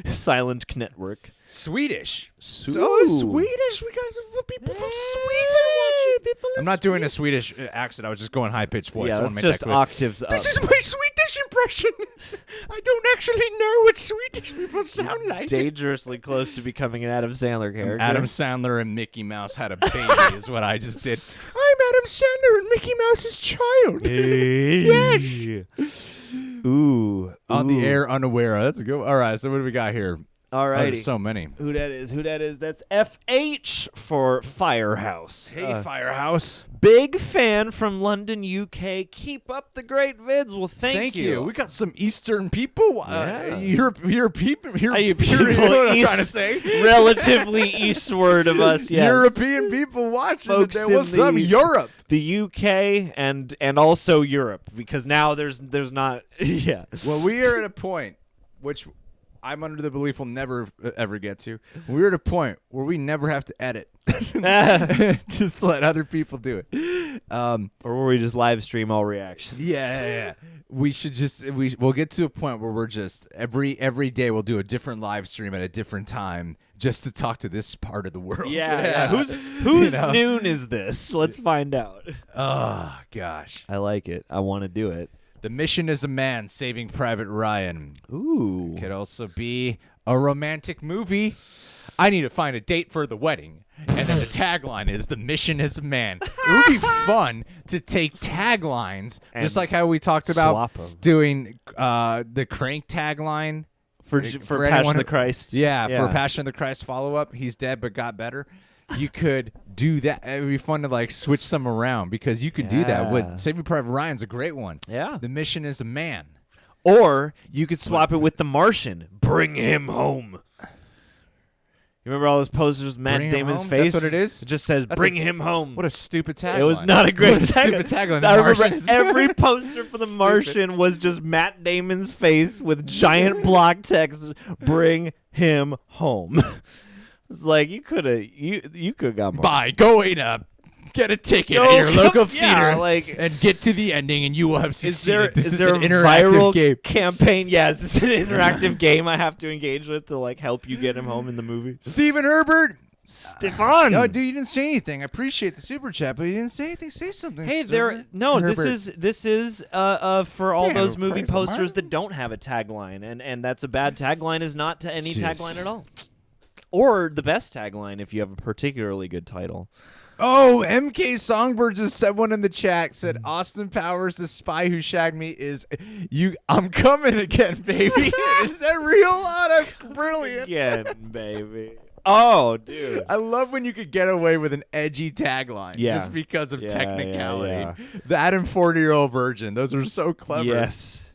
Silent Network. Swedish. So Swedish. We got some people from Sweden watching. I'm not doing a Swedish accent. I was just going high pitched voice. Yeah, I that's just octaves up. This is my Swedish impression. I don't actually know what Swedish people sound like. Dangerously close to becoming an Adam Sandler character. Adam Sandler and Mickey Mouse had a baby is what I just did. I'm Adam Sandler and Mickey Mouse's child. Yes. Ooh. On the air, unaware. That's a good. All right. So what do we got here? All right. There's so many. Who that is? That's FH for Firehouse. Hey, Firehouse. Big fan from London, UK. Keep up the great vids. Well, thank you. We got some Eastern people. European people. You know what I'm trying to say? Relatively eastward of us, yes. European people watching. Folks today. What's up, Europe? The UK and also Europe, because now there's not. Yeah. Well, we are at a point which I'm under the belief we'll never ever get to. We're at a point where we never have to edit. Just let other people do it. Or where we just live stream all reactions. Yeah. We should we'll get to a point where we're just every day we'll do a different live stream at a different time just to talk to this part of the world. Yeah. Whose noon is this? Let's find out. Oh gosh. I like it. I want to do it. The Mission is a Man, Saving Private Ryan. Ooh. Could also be a romantic movie. I need to find a date for the wedding. And then the tagline is The Mission is a Man. It would be fun to take taglines, and just like how we talked about doing the Crank tagline. For Passion of the Christ. Yeah, for Passion of the Christ follow-up. He's dead but got better. you could do that. It would be fun to like switch some around because you could do that. With Saving Private Ryan's a great one. Yeah. The mission is a man. Or you could swap it with The Martian. Bring him home. You remember all those posters with Matt Damon's face? That's what it is? It just says, bring him home. What a stupid tagline. It was not a great stupid tagline. I remember every poster for The Martian was just Matt Damon's face with giant block text, bring him home. It's like, you could have got more. By going up. Get a ticket at your local theater and get to the ending, and you will have succeeded. Is there an interactive viral game campaign? Yes, it's an interactive game I have to engage with to like help you get him home in the movie. Steven Herbert, Stefan. No, dude, you didn't say anything. I appreciate the super chat, but you didn't say anything. Say something. Hey, Herbert. this is for all those movie posters that don't have a tagline, and that's a bad tagline. Is not to any tagline at all, or the best tagline if you have a particularly good title. Oh, MK Songbird just said one in the chat. Said Austin Powers, the spy who shagged me, is you. I'm coming again, baby. Is that real? Oh, that's brilliant. Again, baby. Oh, dude. I love when you could get away with an edgy tagline just because of technicality. Yeah. That and 40-Year-Old Virgin. Those are so clever. Yes.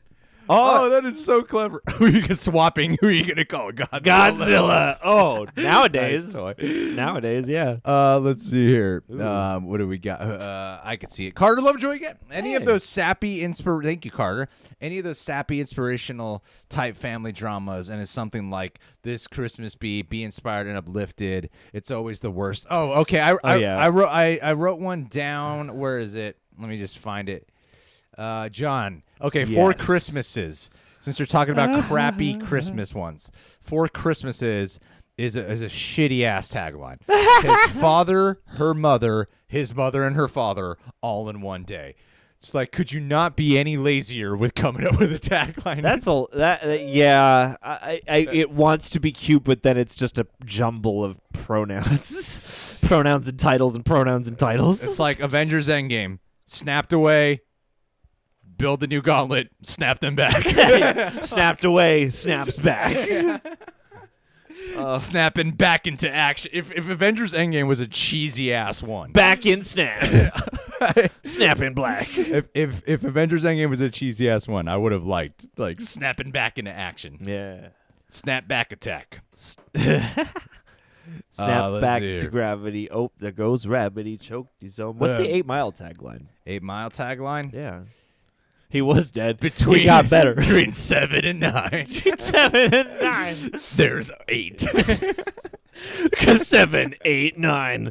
Oh, that is so clever. Who are you swapping? Who are you going to call? Godzilla. Oh, nowadays. Nowadays, yeah. Let's see here. What do we got? I can see it. Carter Lovejoy again. Any of those sappy thank you, Carter. Any of those sappy inspirational type family dramas, and it's something like This Christmas Be Inspired and Uplifted. It's always the worst. Oh, okay. I wrote one down. Where is it? Let me just find it. John. Okay, yes. 4 Christmases. Since you're talking about crappy Christmas ones, 4 Christmases is a shitty ass tagline. His father, her mother, his mother, and her father all in one day. It's like, could you not be any lazier with coming up with a tagline? It wants to be cute, but then it's just a jumble of pronouns, pronouns and titles, and pronouns and titles. It's like Avengers Endgame. Snapped away, build a new gauntlet, snap them back. Snapped away, snaps back. Snapping back into action. If Avengers Endgame was a cheesy ass one, back in snap, snapping black. If Avengers Endgame was a cheesy ass one, I would have liked like snapping back into action. Yeah, snap back attack. Snap back to gravity. Oh, there goes Rabbity. Choked his own. What's the 8 Mile tagline? 8 Mile tagline? Yeah. He was dead. He got better. Between 7 and 9. Between 7 and 9. There's 8. Because 7, 8, 9.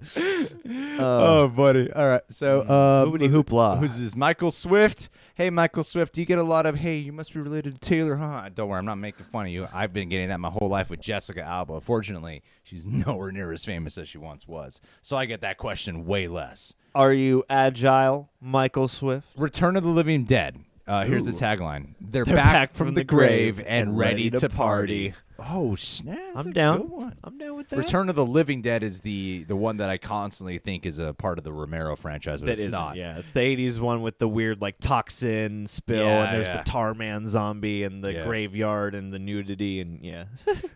Oh, buddy. All right. So, hoopity hoopla. Who's this? Michael Swift. Hey, Michael Swift. Do you get a lot of, hey, you must be related to Taylor, huh? Don't worry. I'm not making fun of you. I've been getting that my whole life with Jessica Alba. Fortunately, she's nowhere near as famous as she once was. So I get that question way less. Are you agile, Michael Swift? Return of the Living Dead. Here's the tagline. They're back from the grave and ready to party. Oh, snap. I'm down. Good one. I'm down with that. Return of the Living Dead is the one that I constantly think is a part of the Romero franchise, but it's not. Yeah, it's the 80s one with the weird like toxin spill, and there's the Tarman zombie and the graveyard and the nudity, and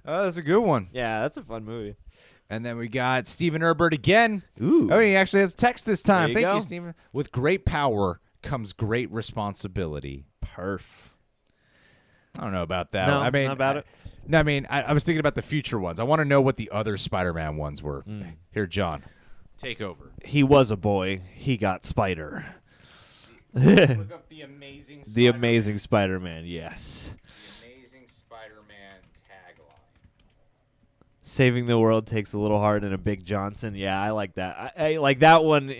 Oh, that's a good one. Yeah, that's a fun movie. And then we got Steven Herbert again. Ooh. Oh, he actually has text this time. Thank you, Steven. With great power comes great responsibility. Perf. I don't know about that. No, I mean, not about it. No, I mean, I was thinking about the future ones. I want to know what the other Spider-Man ones were. Here, John, take over. He was a boy. He got Spider. Look up the Amazing Spider-Man. The Amazing Spider-Man, yes. The Amazing Spider-Man tagline. Saving the world takes a little heart and a big Johnson. Yeah, I like that. I like that one.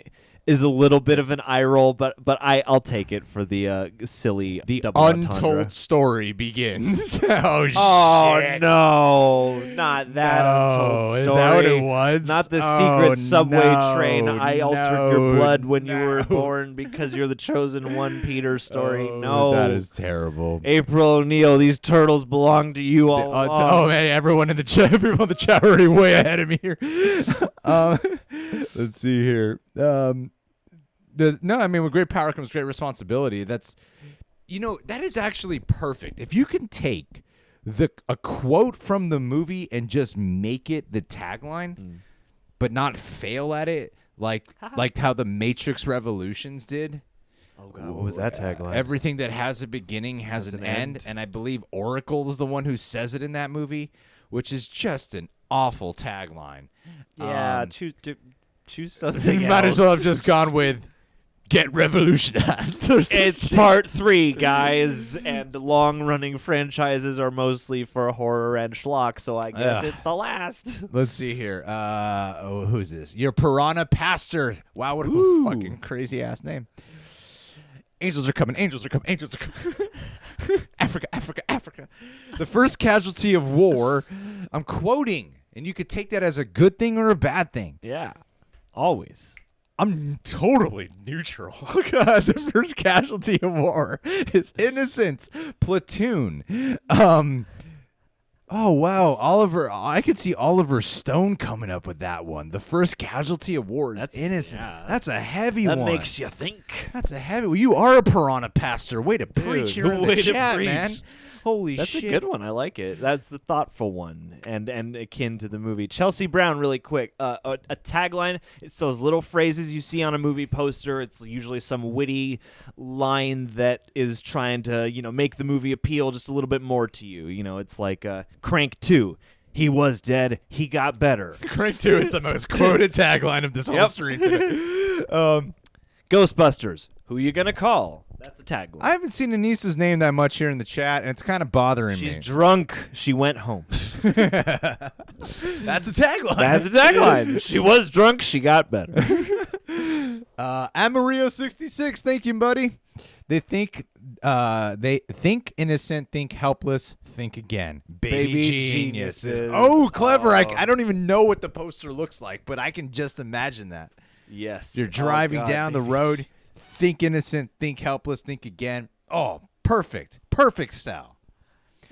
Is a little bit of an eye roll, but I'll take it for the silly double untold entendre. Story begins. Oh shit! No, not that untold story. Is that what it was? Not the secret subway train. I altered your blood when you were born because you're the chosen one. Peter story. No, that is terrible. April O'Neil, these turtles belong to you all along. Oh man, everyone in the chat, people in the chat are already way ahead of me here. Let's see here. No, I mean, with great power comes great responsibility. That's, that is actually perfect. If you can take a quote from the movie and just make it the tagline, but not fail at it like how the Matrix Revolutions did. Oh God, what was that tagline? Everything that has a beginning has an end, and I believe Oracle is the one who says it in that movie, which is just an awful tagline. Yeah, choose something. You might as well have just gone with "Get revolutionized." It's part 3, guys, and long-running franchises are mostly for horror and schlock, so I guess it's the last. Let's see here. Who's this? Your Piranha Pastor. Wow, what a fucking crazy-ass name. Angels are coming, angels are coming, angels are coming. Africa, Africa, Africa. The first casualty of war. I'm quoting, and you could take that as a good thing or a bad thing. Yeah, always. I'm totally neutral. God, the first casualty of war is Innocence. Platoon. Oh, wow. Oliver. I could see Oliver Stone coming up with that one. The first casualty of war is Innocence. Yeah, that's a heavy one. That makes you think. That's a heavy one. You are a Piranha Pastor. Way to preach here in the chat, man. Holy shit. That's a good one. I like it. That's the thoughtful one and akin to the movie. Chelsea Brown, really quick. A tagline. It's those little phrases you see on a movie poster. It's usually some witty line that is trying to, make the movie appeal just a little bit more to you. It's like Crank 2. He was dead. He got better. Crank 2 is the most quoted tagline of this whole stream today. Ghostbusters. Who you gonna call? That's a tagline. I haven't seen Anissa's name that much here in the chat, and it's kind of bothering me. She's drunk. She went home. That's a tagline. That's a tagline. She was drunk. She got better. Amarillo66, thank you, buddy. They think innocent, think helpless, think again. Baby geniuses. Oh, clever. I don't even know what the poster looks like, but I can just imagine that. Yes. You're driving down the road, think innocent, think helpless, think again. Oh, perfect. Perfect style.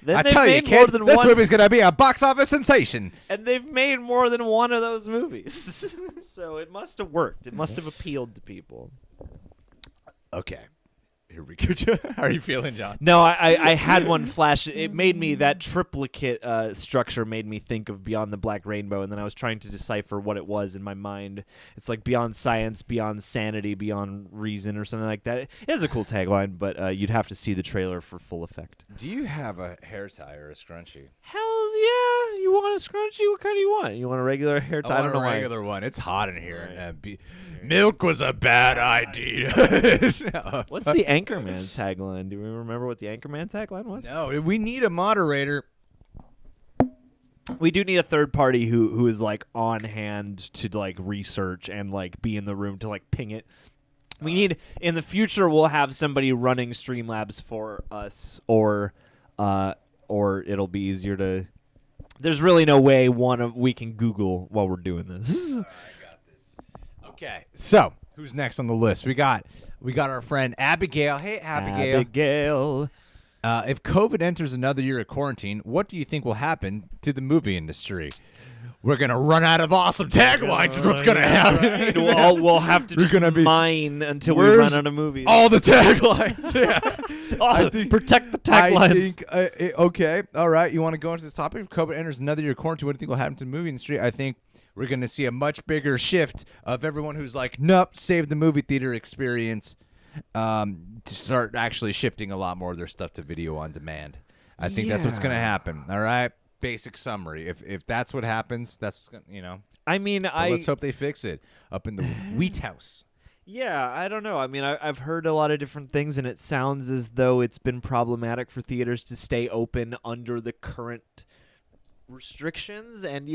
I tell you, kid, this movie's going to be a box office sensation. And they've made more than one of those movies. So it must have worked. It must have appealed to people. Okay. Here we go. How are you feeling, John? No, I had one flash. It made me, that triplicate structure made me think of Beyond the Black Rainbow, and then I was trying to decipher what it was in my mind. It's like beyond science, beyond sanity, beyond reason, or something like that. It is a cool tagline, but you'd have to see the trailer for full effect. Do you have a hair tie or a scrunchie? Hells yeah. You want a scrunchie? What kind do you want? You want a regular hair tie? I want a regular one. It's hot in here. Right. Milk was a bad idea. What's the Anchorman tagline? Do we remember what the Anchorman tagline was? No, we need a moderator. We do need a third party who is like on hand to like research and like be in the room to like ping it. We need, in the future, we'll have somebody running Streamlabs for us, or it'll be easier to. There's really no way we can Google while we're doing this. Okay, so who's next on the list? We got our friend Abigail. Hey, Abigail. Abigail. If COVID enters another year of quarantine, what do you think will happen to the movie industry? We're gonna run out of awesome taglines. Is what's gonna happen. Right. We'll have to just mine until we run out of movies. All the taglines. Yeah. Protect the taglines. I think. Okay. All right. You want to go into this topic? If COVID enters another year of quarantine, what do you think will happen to the movie industry? I think we're going to see a much bigger shift of everyone who's like, nope, save the movie theater experience, to start actually shifting a lot more of their stuff to video on demand. I think that's what's going to happen. All right. Basic summary. If that's what happens, that's what's going to, I mean, let's hope they fix it up in the Wheat House. Yeah, I don't know. I mean, I've heard a lot of different things, and it sounds as though it's been problematic for theaters to stay open under the current restrictions. And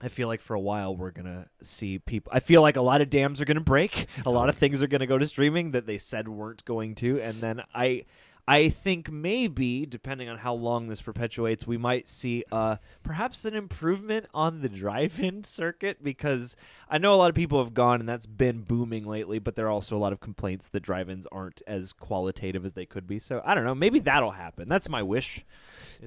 I feel like for a while we're going to see people. I feel like a lot of dams are going to break. A lot of things are going to go to streaming that they said weren't going to. And then I think maybe, depending on how long this perpetuates, we might see perhaps an improvement on the drive-in circuit, because I know a lot of people have gone and that's been booming lately, but there are also a lot of complaints that drive-ins aren't as qualitative as they could be. So I don't know. Maybe that'll happen. That's my wish.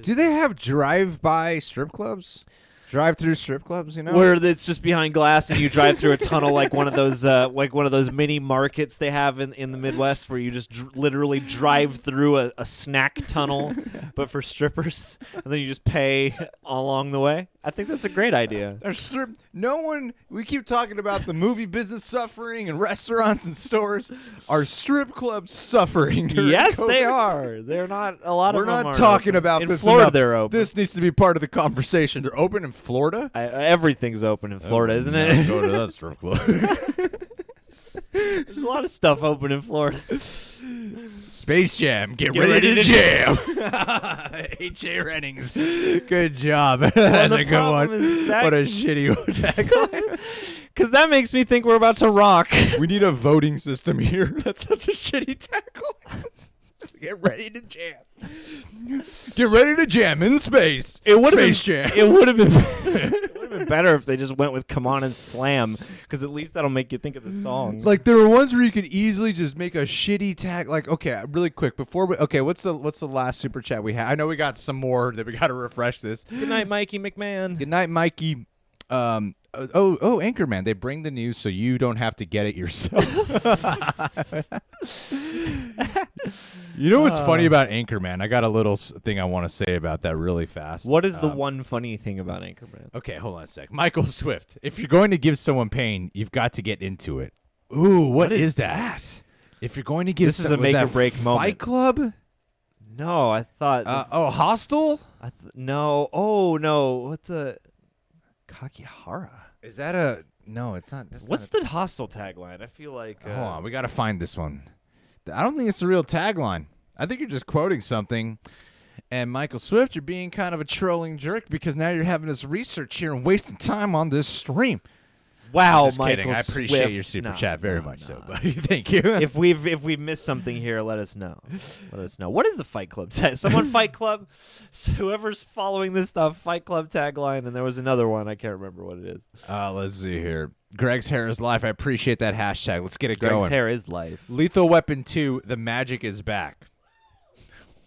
Do they have drive-by strip clubs? Drive-through strip clubs, you know? Where it's just behind glass and you drive through a tunnel like one of those mini markets they have in the Midwest where you just literally drive through a snack tunnel, but for strippers, and then you just pay along the way. I think that's a great idea. We keep talking about the movie business suffering and restaurants and stores. Are strip clubs suffering? Yes, COVID? they are. They're not. A lot We're of them not are talking open. about in this Florida. enough. They're open. This needs to be part of the conversation. They're open in Florida. Everything's open in Florida, isn't it? Go to that strip club. There's a lot of stuff open in Florida. Space Jam. Get ready to jam. H.A. Rennings. Good job. That's a good one. What a shitty tagline. Because that makes me think we're about to rock. We need a voting system here. That's such a shitty tagline. Get ready to jam. Get ready to jam in space. Space Jam. It would have been better if they just went with "Come On and Slam," because at least that'll make you think of the song. Like there were ones where you could easily just make a shitty tag. Like okay, really quick before we what's the last super chat we had? I know we got some more that we got to refresh this. Good night, Mikey McMahon. Good night, Mikey. Anchorman, they bring the news so you don't have to get it yourself. You know what's funny about Anchorman? I got a little thing I want to say about that really fast. What is the one funny thing about Anchorman? Okay, hold on a sec. Michael Swift, if you're going to give someone pain, you've got to get into it. Ooh, what is that? If you're going to give this is a make or break moment. Fight Club? No, I thought. Hostel? No. Oh no. What the? Kakihara. Is that a? No, it's not. What's the Hostel tagline? I feel like. Hold on, we got to find this one. I don't think it's the real tagline. I think you're just quoting something. And Michael Swift, you're being kind of a trolling jerk because now you're having this research here and wasting time on this stream. Wow, just Michael kidding. I appreciate Swift. your super chat very much so, buddy. Thank you. If we've missed something here, let us know. Let us know. What is the Fight Club tag? Someone Fight Club. So whoever's following this stuff, Fight Club tagline, and there was another one. I can't remember what it is. Let's see here. Greg's hair is life. I appreciate that hashtag. Let's get it Greg's going. hair is life. Lethal Weapon 2, The Magic is Back.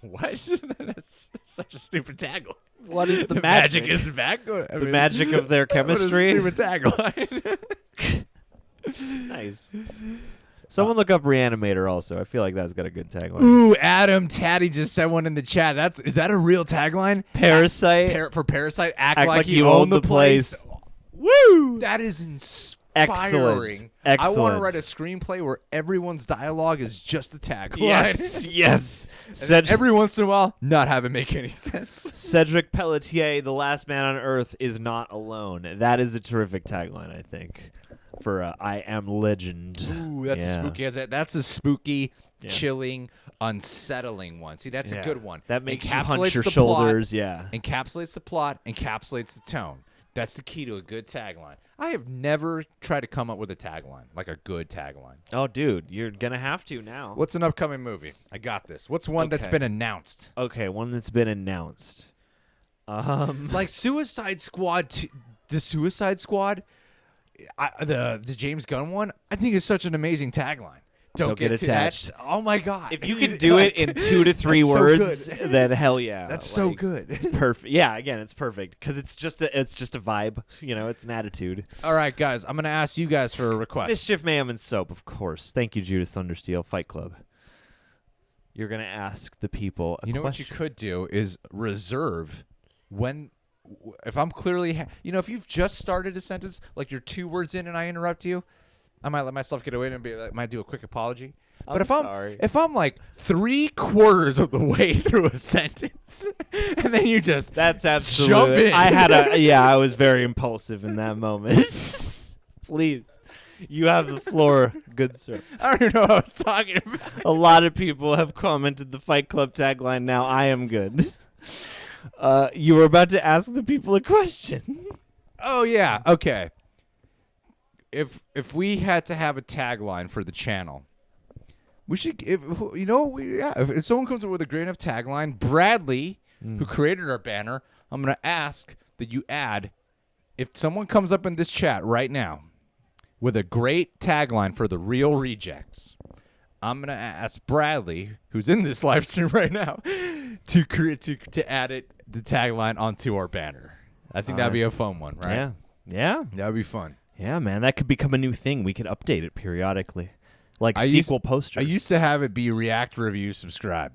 What? That's such a stupid tagline. What is the magic? Is back? The magic of their chemistry? What a stupid tagline. Nice. Someone look up Reanimator also. I feel like that's got a good tagline. Ooh, Adam Taddy just sent one in the chat. Is that a real tagline? Parasite. For Parasite, act like you own the place. Woo! That is inspiring. Excellent. I want to write a screenplay where everyone's dialogue is just a tagline. Yes, yes. Every once in a while, not have it make any sense. Cedric Pelletier, the last man on Earth, is not alone. That is a terrific tagline, I think, for I Am Legend. Ooh, that's spooky. That's a spooky, chilling, unsettling one. See, that's a good one. That makes you hunch your shoulders. Encapsulates the plot, encapsulates the tone. That's the key to a good tagline. I have never tried to come up with a tagline, like a good tagline. Oh, dude, you're going to have to now. What's an upcoming movie? I got this. What's one that's been announced? Okay, one that's been announced. Like Suicide Squad, the Suicide Squad, the James Gunn one, I think is such an amazing tagline. Don't get attached. Oh my God! If you can do it in 2 to 3 words, then hell yeah. That's so good. It's perfect. Yeah, again, it's perfect because it's just a vibe. You know, it's an attitude. All right, guys, I'm gonna ask you guys for a request. Mischief Mayhem and Soap, of course. Thank you, Judas Thundersteel, Fight Club. You're gonna ask the people a question. What you could do is reserve when. If I'm clearly, if you've just started a sentence, like you're 2 words in and I interrupt you, I might let myself get away and might do a quick apology. But if I'm like 3/4 of the way through a sentence, and then you just that's absolutely jump in. I was very impulsive in that moment. Please, you have the floor, good sir. I don't even know what I was talking about. A lot of people have commented the Fight Club tagline. Now I am good. You were about to ask the people a question. Oh yeah, okay. If we had to have a tagline for the channel, we should. If someone comes up with a great enough tagline, Bradley, who created our banner, I'm gonna ask that you add. If someone comes up in this chat right now with a great tagline for the Real Rejects, I'm gonna ask Bradley, who's in this live stream right now, to add the tagline onto our banner. I think that'd be a fun one, right? Yeah. Yeah. That'd be fun. Yeah, man. That could become a new thing. We could update it periodically. Like sequel posters. I used to have it be react, review, subscribe.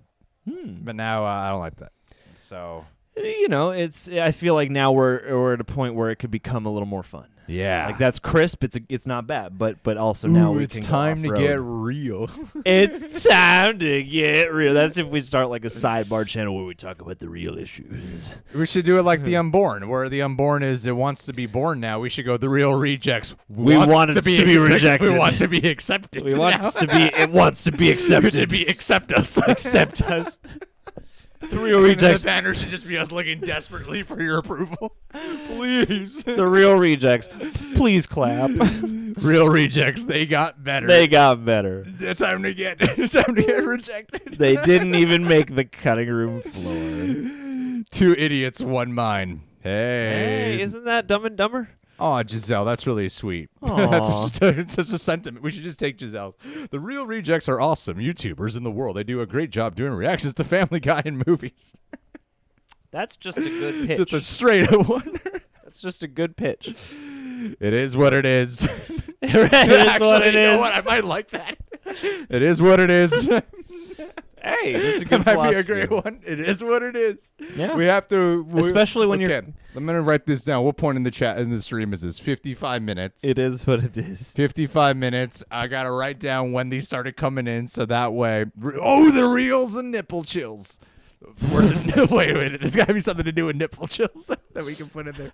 But now I don't like that. So, I feel like now we're at a point where it could become a little more fun. yeah. Like that's crisp. It's not bad, but also now we it's can time go to off-road. get real. It's time to get real. That's if we start like a sidebar channel where we talk about the real issues. We should do it like The Unborn, where The Unborn is it wants to be born now. We should go The Real Rejects. We want it to be rejected. We want to be accepted. We want it to be. It wants to be accepted. to be accept us. Accept us. The Real Rejects. The banner should just be us looking desperately for your approval. Please. The Real Rejects. Please clap. Real Rejects. They got better. They got better. It's time to get rejected. They didn't even make the cutting room floor. 2 idiots, 1 mind. Hey, isn't that Dumb and Dumber? Oh, Giselle, that's really sweet. That's such a sentiment. We should just take Giselle's. The Real Rejects are awesome YouTubers in the world. They do a great job doing reactions to Family Guy and movies. That's just a good pitch. Just a straight up one. That's just a good pitch. It is what it is. It is what it You know is. what? I might like that. It is what it is. Hey, that's a good That might be a philosophy. great one. It is what it is. Yeah. We have to. Especially when okay, you're. I'm going to write this down. What point in the chat in the stream is this? 55 minutes. It is what it is. 55 minutes. I got to write down when these started coming in so that way. Oh, the reels and nipple chills. Wait a minute. There's got to be something to do with nipple chills that we can put in there.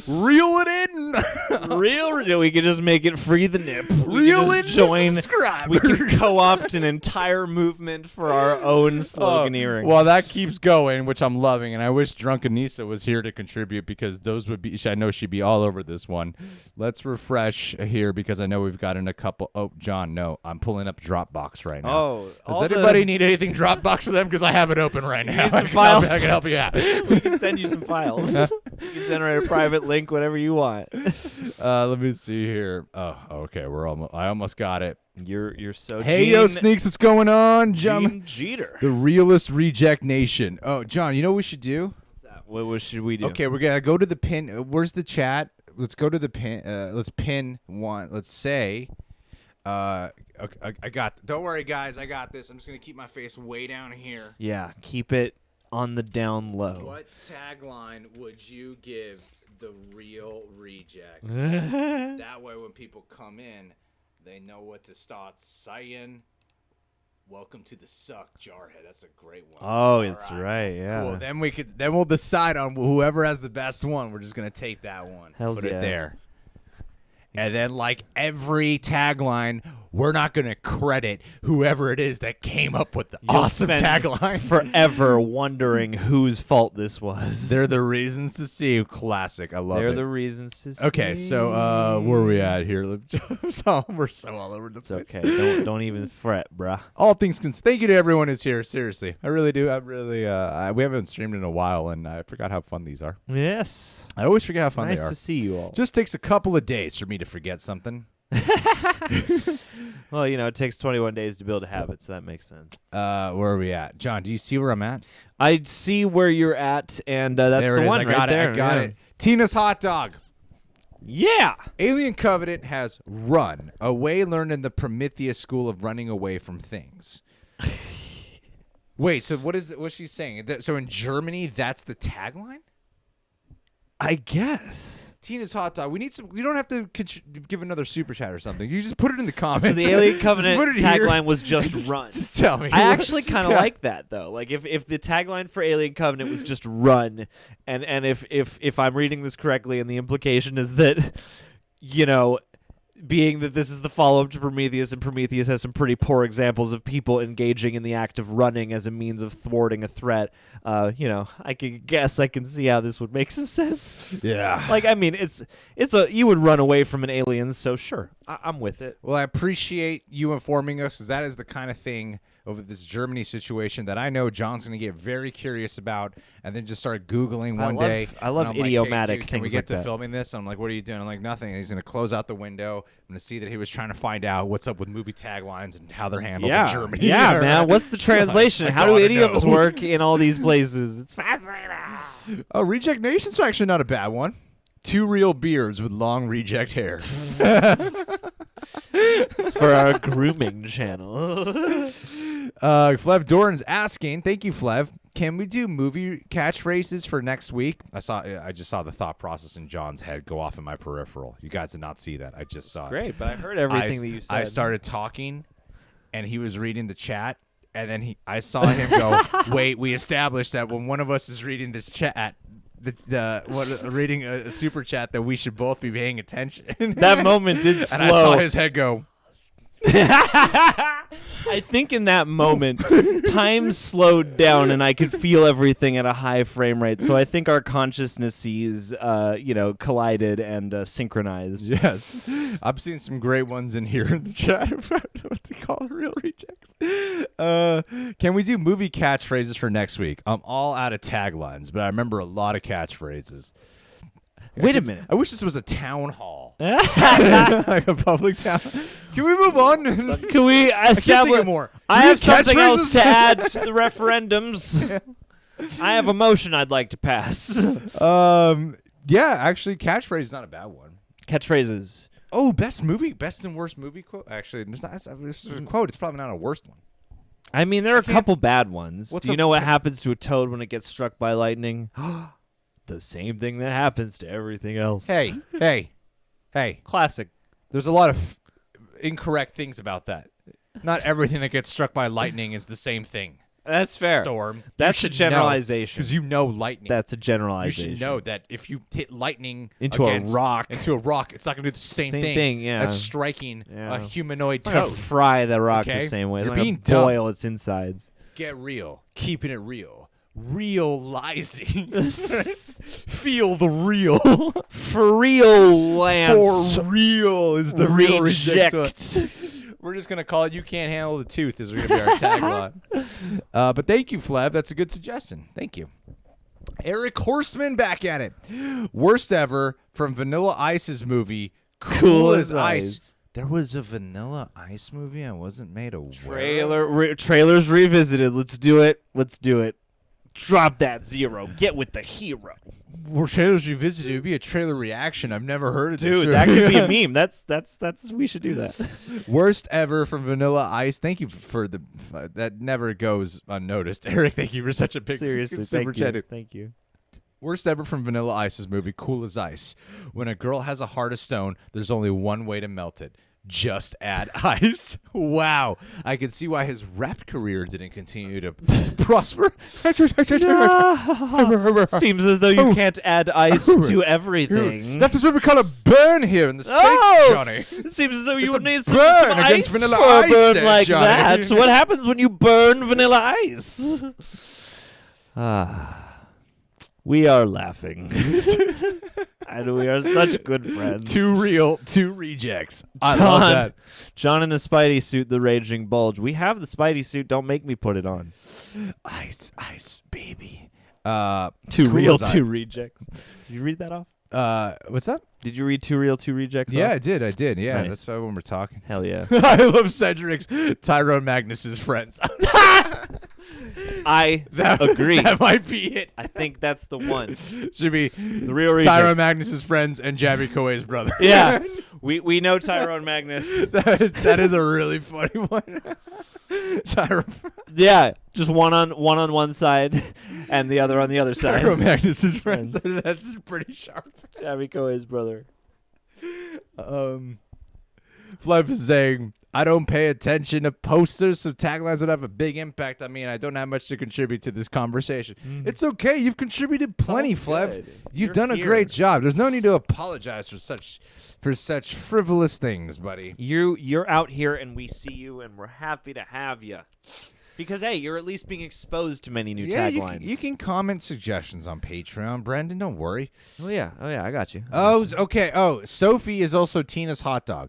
Reel it in. Real. We could just make it free the nip. Reel in. Join. Subscribers. We can co-opt an entire movement for our own sloganeering. Well, that keeps going, which I'm loving, and I wish Drunk Anissa was here to contribute because those would be. I know she'd be all over this one. Let's refresh here because I know we've gotten a couple. Oh, John, no, I'm pulling up Dropbox right now. Oh, does anybody need anything Dropbox for them? Because I have it open right now. Need some files? I can help you out. We can send you some files. You can generate a private link, whatever you want. Let me see here. Oh, okay, I almost got it. You're so. Hey, Gene, yo, Sneaks, what's going on? Gene Jeter. The realest reject nation. Oh, John, you know what we should do? What should we do? Okay, we're gonna go to the pin. Where's the chat? Let's go to the pin. Let's pin one. Let's say. Okay, I got. Don't worry, guys. I got this. I'm just gonna keep my face way down here. Yeah, keep it on the down low. What tagline would you give the real rejects? That way, when people come in, they know what to start saying. Welcome to the suck, Jarhead. That's a great one. Oh, it's right. Yeah. Cool. Then we'll decide on whoever has the best one. We're just gonna take that one. Hells Put yeah. it there. And then, like every tagline, we're not going to credit whoever it is that came up with the awesome spend tagline. Forever wondering whose fault this was. They're the reasons to see. Classic. I love it. They're the reasons to see. Okay, so where are we at here? We're so all over the place. It's okay. Don't even fret, bruh. All things thank you to everyone who's here. Seriously, I really do. We haven't streamed in a while, and I forgot how fun these are. Yes. I always forget how fun Nice they are. to see you all. Just takes a couple of days for me to forget something. Well, it takes 21 days to build a habit, so that makes sense. Where are we at? John, do you see where I'm at? I see where you're at, and that's there the it is. one I got right it. there. I got it. Tina's hot dog. Yeah. Alien Covenant has run away, learned in the Prometheus school of running away from things. Wait, so what's she saying? So in Germany, that's the tagline? I guess. Tina's hot dog. We need some. You don't have to give another super chat or something. You just put it in the comments. So the Alien Covenant put it here. tagline was just run. Just tell me. I actually kind of like that though. Like if the tagline for Alien Covenant was just run, and if I'm reading this correctly, and the implication is that, being that this is the follow-up to Prometheus, and Prometheus has some pretty poor examples of people engaging in the act of running as a means of thwarting a threat. I can see how this would make some sense. Yeah. Like, I mean, you would run away from an alien, so sure, I'm with it. Well, I appreciate you informing us, because that is the kind of thing over this Germany situation that I know John's going to get very curious about, and then just start Googling one day. I love and I'm idiomatic like, hey, dude, things can we get like to that. filming this? I'm like, what are you doing? I'm like, nothing. And he's going to close out the window. I'm going to see that he was trying to find out what's up with movie taglines and how they're handled in Germany. Yeah, man. What's the translation? I How do gotta idioms know. work in all these places? It's fascinating. Oh, Reject Nation's actually not a bad one. 2 real beards with long reject hair. It's for our grooming channel. Flev Doran's asking, thank you, Flev. Can we do movie catchphrases for next week? I just saw the thought process in John's head go off in my peripheral. You guys did not see that. I just saw it. Great, but I heard everything that you said. I started talking, and he was reading the chat, and then I saw him go, wait, we established that when one of us is reading this chat, reading a super chat, that we should both be paying attention. That moment did slow. And I saw his head go. I think in that moment, time slowed down and I could feel everything at a high frame rate. So I think our consciousnesses, collided and synchronized. Yes. I'm seeing some great ones in here in the chat about what to call real rejects. Can we do movie catchphrases for next week? I'm all out of taglines, but I remember a lot of catchphrases. Wait a minute. I wish this was a town hall. Like a public town. Can we move on? Can we establish more? I have something else to add to the referendums. Yeah. I have a motion I'd like to pass. Yeah, actually, catchphrase is not a bad one. Catchphrases. Oh, best and worst movie quote. Actually, it's a quote. It's probably not a worst one. I mean, there are a couple bad ones. Do you know what happens to a toad when it gets struck by lightning? The same thing that happens to everything else. Hey. Classic. There's a lot of incorrect things about that. Not everything that gets struck by lightning is the same thing. That's fair. Storm. That's a generalization. Because you know lightning. That's a generalization. You should know that if you hit lightning into a rock, it's not going to do the same thing as striking a humanoid toad. You're going to fry the rock the same way. You're being boil its insides. Get real. Keeping it real. Realizing. Feel the real. For real, Lance. For real is the real reject. We're just going to call it You Can't Handle the Tooth is going to be our tagline. But thank you, Flev. That's a good suggestion. Thank you. Eric Horseman back at it. Worst ever from Vanilla Ice's movie, Cool as Ice. There was a Vanilla Ice movie I wasn't made aware. Trailers revisited. Let's do it. Drop that 0. Get with the hero. Well, trailers revisited. It would be a trailer reaction. I've never heard of this. Dude, that could be a meme. That's. We should do that. Worst ever from Vanilla Ice. Thank you for the. That never goes unnoticed, Eric. Thank you for such a big seriously. Thank you. Worst ever from Vanilla Ice's movie, Cool as Ice. When a girl has a heart of stone, there's only one way to melt it. Just add ice. Wow. I can see why his rap career didn't continue to prosper. Seems as though you can't add ice to everything. That's just what we call a burn here in the States, Johnny. It seems as though you would need some burn ice against Vanilla for a Ice burn there, like Johnny. that. So what happens when you burn Vanilla Ice? We are laughing. And we are such good friends. 2 real, 2 rejects. I love that. John in a Spidey suit, the raging bulge. We have the Spidey suit. Don't make me put it on. Ice, baby. 2 real, 2 rejects. Did you read that off? What's up? Did you read 2 real, 2 rejects? Yeah, off? I did. Yeah, nice. That's why when we're talking. Hell yeah. I love Cedric's Tyrone Magnus's friends. I agree. That might be it. I think that's the one. Should be the real Tyrone Magnus's friends and Jabby Koei's brother. Yeah. We know Tyrone Magnus. that is a really funny one. Yeah, just one on one side and the other on the other side. Tyrone Magnus's friends. That's pretty sharp. Jabby Koei's brother. Flev is saying, I don't pay attention to posters, so taglines would have a big impact on me, and I don't have much to contribute to this conversation. It's okay. You've contributed plenty, Flev. You've done a great job. There's no need to apologize for such frivolous things, buddy. You're out here, and we see you, and we're happy to have you. Because, hey, you're at least being exposed to many new taglines. You can comment suggestions on Patreon, Brandon. Don't worry. Oh, yeah, I got you. Oh, okay. Oh, Sophie is also Tina's hot dog.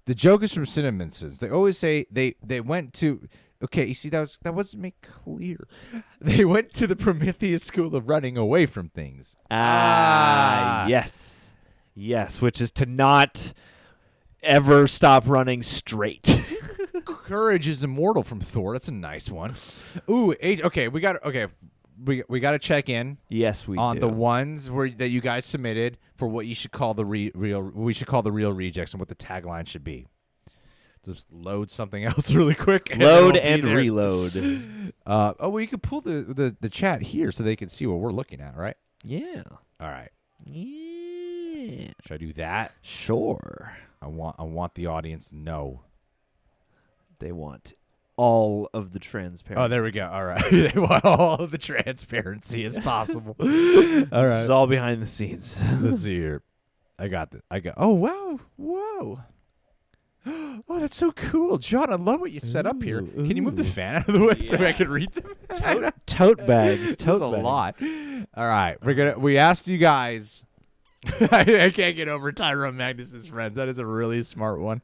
The joke is from Cinnamon Sins. They always say they went to... Okay, you see, that wasn't made clear. They went to the Prometheus school of running away from things. Yes. Yes, which is to not ever stop running straight. Courage is immortal from Thor. That's a nice one. Ooh, okay, we got to check in. Yes, we on do. the ones that you guys submitted for what you should call the real. We should call the real rejects and what the tagline should be. Just load something else really quick. Load and reload. Well, you could pull the chat here so they can see what we're looking at, right? Yeah. All right. Yeah. Should I do that? Sure. I want the audience to know. They want all of the transparency. Oh, there we go. All right. They want all of the transparency as possible. All right. It's all behind the scenes. Let's see here. I got this. Oh, wow. Whoa. Oh, that's so cool. John, I love what you set up here. Can you move the fan out of the way so I can read them? Tote bags. Tote bags. A lot. All right. We asked you guys. I can't get over Tyrone Magnus's friends. That is a really smart one.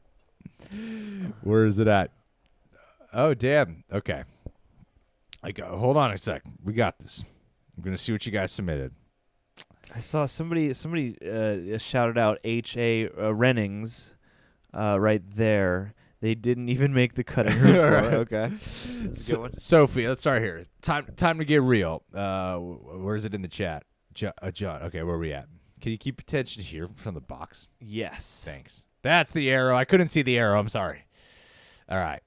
Where is it at? Oh, damn. Okay. Hold on a sec. We got this. I'm going to see what you guys submitted. I saw somebody shouted out H.A. Rennings right there. They didn't even make the cutting room floor. Right. Okay. That's a good one. Sophie, let's start here. Time to get real. Where is it in the chat? John. Okay, where are we at? Can you keep attention here from the box? Yes. Thanks. That's the arrow. I couldn't see the arrow. I'm sorry. All right.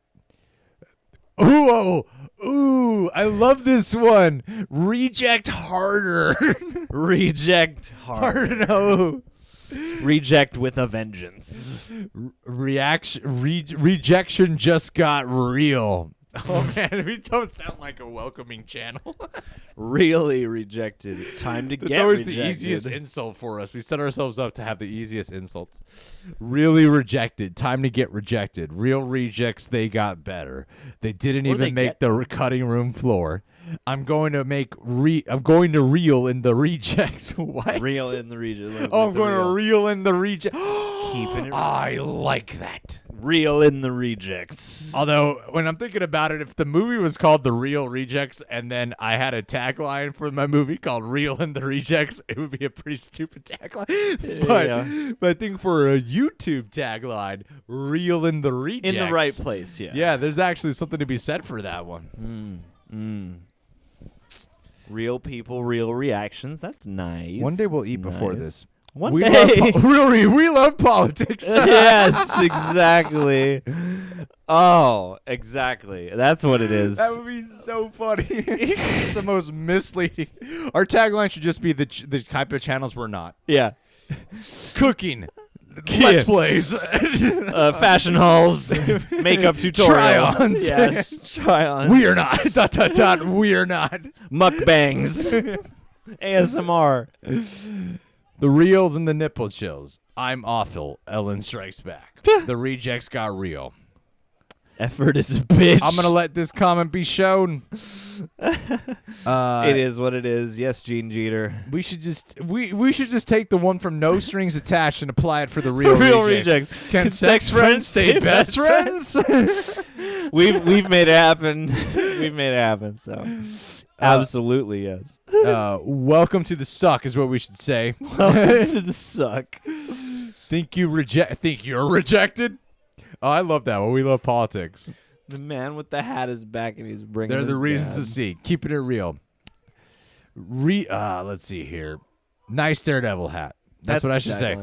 Ooh, I love this one. Reject harder. Reject hard. No. Reject with a vengeance. Rejection just got real. Oh, man, we don't sound like a welcoming channel. Really rejected. Time to get It's always rejected. the easiest insult for us. We set ourselves up to have the easiest insults. Really rejected. Time to get rejected. Real rejects, they got better. They didn't even make the cutting room floor. I'm going to reel in the rejects. What? Reel in the rejects. I'm going to reel in the rejects. Keeping it. I like that. Reel in the rejects. Although, when I'm thinking about it, if the movie was called The Real Rejects and then I had a tagline for my movie called Reel in the Rejects, it would be a pretty stupid tagline. But I think for a YouTube tagline, Reel in the Rejects. In the right place, yeah. Yeah, there's actually something to be said for that one. Real people, real reactions. That's nice. One day we'll That's eat before nice. this. One day. We love politics. Yes, exactly. Oh, exactly. That's what it is. That would be so funny. It's the most misleading. Our tagline should just be the type of channels we're not. Yeah. Cooking. Let's plays. Fashion hauls. Makeup tutorials. Try-ons. Yeah, try-ons. We are not. We are not. Mukbangs. ASMR. The reels and the nipple chills. I'm awful. Ellen strikes back. The rejects got real. Effort is a bitch. I'm gonna let this comment be shown. It is what it is. Yes, Gene Jeter. We should just take the one from No Strings Attached and apply it for the real rejects. Can sex friends stay best friends? We've made it happen. We've made it happen. So. Absolutely, yes. Welcome to the suck is what we should say. Welcome to the suck. Think you're rejected? Oh, I love that one. We love politics. The man with the hat is back, and he's bringing. They're the reasons dad. to see. Keeping it real. Let's see here. Nice Daredevil hat. That's what I should say.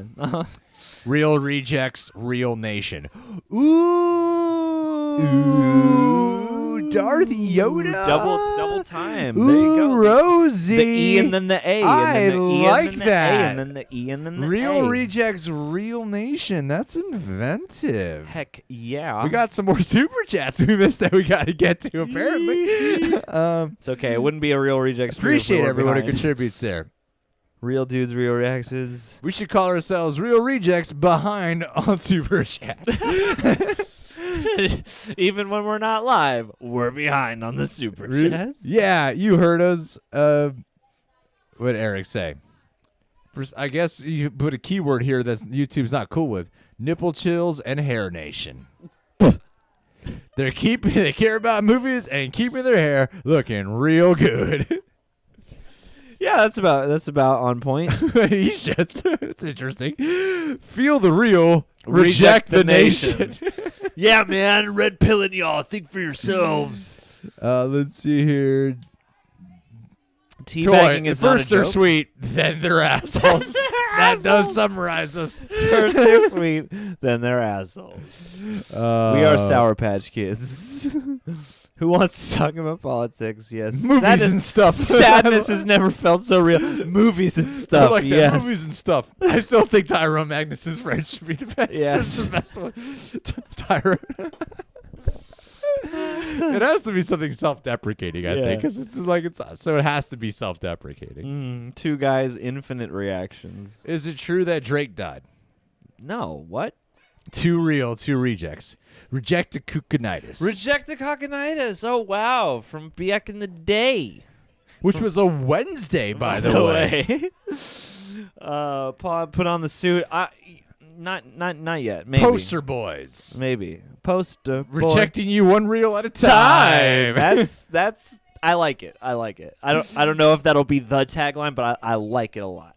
Real rejects, real nation. Ooh, Darth Yoda. Double time. Ooh, there you go. Rosie. The E and then the A. I and then the E like and then the that. A, and then the E and then the Real A. rejects, real nation. That's inventive. Heck yeah. We got some more super chats we missed that we got to get to, apparently. It's okay. It wouldn't be a real rejects. Appreciate everyone who behind. contributes there. Real dudes, real reactions. We should call ourselves Real Rejects behind on Super Chat. Even when we're not live, we're behind on the super chats. Yeah, you heard us. What did Eric say? First, I guess you put a keyword here that YouTube's not cool with. Nipple chills and hair nation. They care about movies and keeping their hair looking real good. Yeah, that's about on point. It's interesting. Feel the real, reject the nation. Yeah, man, red pilling y'all. Think for yourselves. Let's see here. Teabagging is not a first they're joke. sweet, then they're assholes. That does summarize us. First they're sweet, then they're assholes. We are Sour Patch Kids. Who wants to talk about politics? Yes. Movies and stuff. Sadness has never felt so real. Movies and stuff. I like that. Yes. Movies and stuff. I still think Tyrone Magnus's friend should be the best. Yes. It's the best one. Tyrone. It has to be something self-deprecating, I think, because it's like it's so it has to be self-deprecating. Two guys, infinite reactions. Is it true that Drake died? No, what? Too real, two rejects. Rejecticukinitis. Rejecticoconitis. Oh wow, from back in the day. Which was a Wednesday, by the way. Paul put on the suit. Not yet. Maybe. Poster boys. Maybe. Poster boy. Rejecting you one reel at a time. That's I like it. I don't know if that'll be the tagline, but I like it a lot.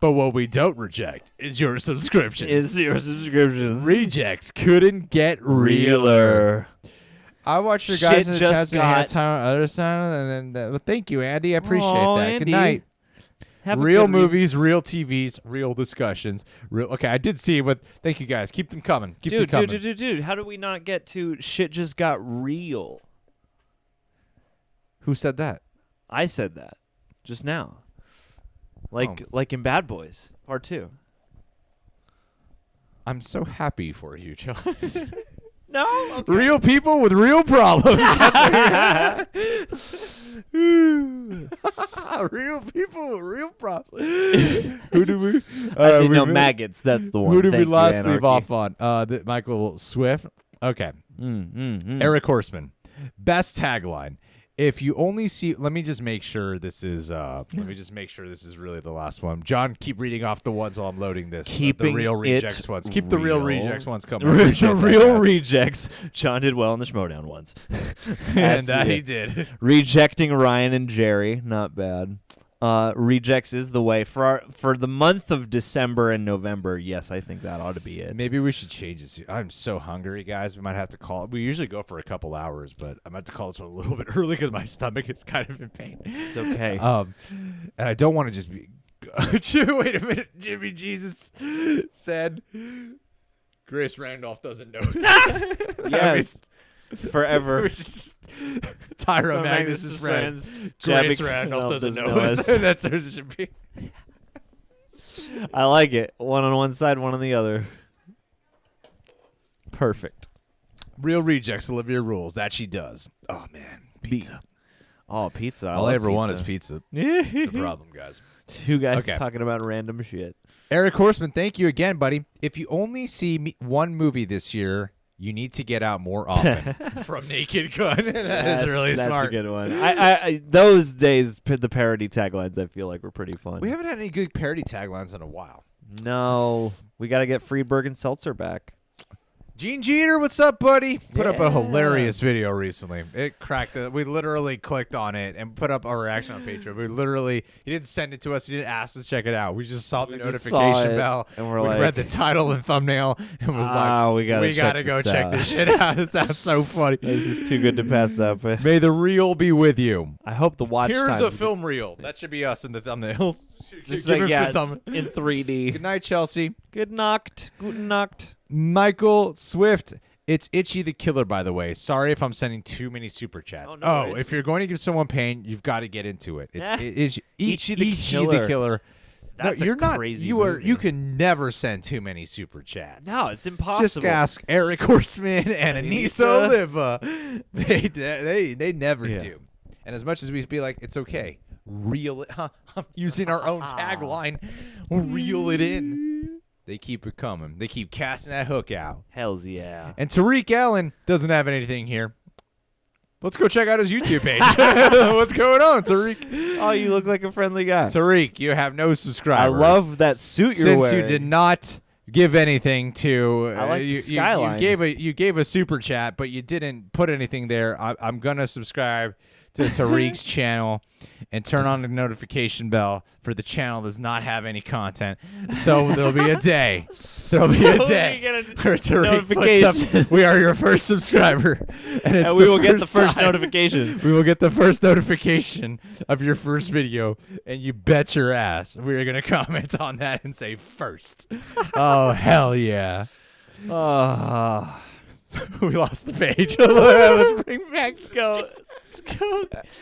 But what we don't reject is your subscriptions. Rejects couldn't get realer. I watched your guys in the chat on the other side, and then thank you, Andy. I appreciate that. Andy. Good night. Have Real movies, real TVs, real discussions. Okay, I did see, but thank you guys. Keep them coming. Keep them coming. Dude, how do we not get to shit just got real? Who said that? I said that just now. Like in Bad Boys Part 2. I'm so happy for you, John. No? Okay. Real people with real problems. Real people with real problems. Who do we? Maggots. That's the one. Who did we Thank you, last leave Anarchy. off on? Michael Swift. Okay. Mm. Eric Horseman. Best tagline. If you only see, let me just make sure this is. Let me just make sure this is really the last one. John, keep reading off the ones while I'm loading this. Keeping the real it rejects ones. Keep the real rejects ones coming. The real rejects. John did well in the Schmodown ones. And that he did. Rejecting Ryan and Jerry, not bad. Rejects is the way for the month of December and November. Yes, I think that ought to be it. Maybe we should change this. I'm so hungry, guys. We might have to call it. We usually go for a couple hours, but I'm about to call this one a little bit early because my stomach is kind of in pain. It's okay. And I don't want to just be. Wait a minute. Jimmy Jesus said, Grace Randolph doesn't know. Yes. Forever. Tyra Magnus's friends. Grace Randolph doesn't know us. That's what it should be. I like it. One on one side, one on the other. Perfect. Real rejects, Olivia rules. That she does. Oh, man. Pizza. Pizza. All I ever want is pizza. It's a problem, guys. Two guys talking about random shit. Eric Horseman, thank you again, buddy. If you only see one movie this year, you need to get out more often. From Naked Gun. That is really smart. That's a good one. I those days, the parody taglines, I feel like were pretty fun. We haven't had any good parody taglines in a while. No. We got to get Friedberg and Seltzer back. Gene Jeter, what's up, buddy? Put up a hilarious video recently. It cracked it. We literally clicked on it and put up our reaction on Patreon. He didn't send it to us. He didn't ask us to check it out. We just saw the notification bell. And we read the title and thumbnail and was like, we gotta go check this shit out. It sounds so funny. This is too good to pass up. May the reel be with you. I hope the watch Here's time a film reel. That should be us in the thumbnail. Just like, in 3D. Good night, Chelsea. Guten Nacht. Michael Swift. It's Itchy the Killer, by the way. Sorry if I'm sending too many super chats. If you're going to give someone pain, you've got to get into it. It's Itchy the Killer. That's you're not crazy. You can never send too many super chats. No, it's impossible. Just ask Eric Horseman and Anissa Oliva. They never do. And as much as we be like, it's okay. Reel it. I'm using our own tagline. Reel it in. They keep it coming. They keep casting that hook out. Hells yeah. And Tariq Allen doesn't have anything here. Let's go check out his YouTube page. What's going on, Tariq? Oh, you look like a friendly guy. Tariq, you have no subscribers. I love that suit you're wearing. Since you did not give anything to I like the skyline. You gave a super chat, but you didn't put anything there. I'm gonna subscribe to Tariq's channel and turn on the notification bell for the channel does not have any content. So there'll be a day. There'll be a day where Tariq puts up, we are your first subscriber. And we will get the first notification. We will get the first notification of your first video, and you bet your ass we are going to comment on that and say first. Oh, hell yeah. We lost the page. Let's bring back. Let's go.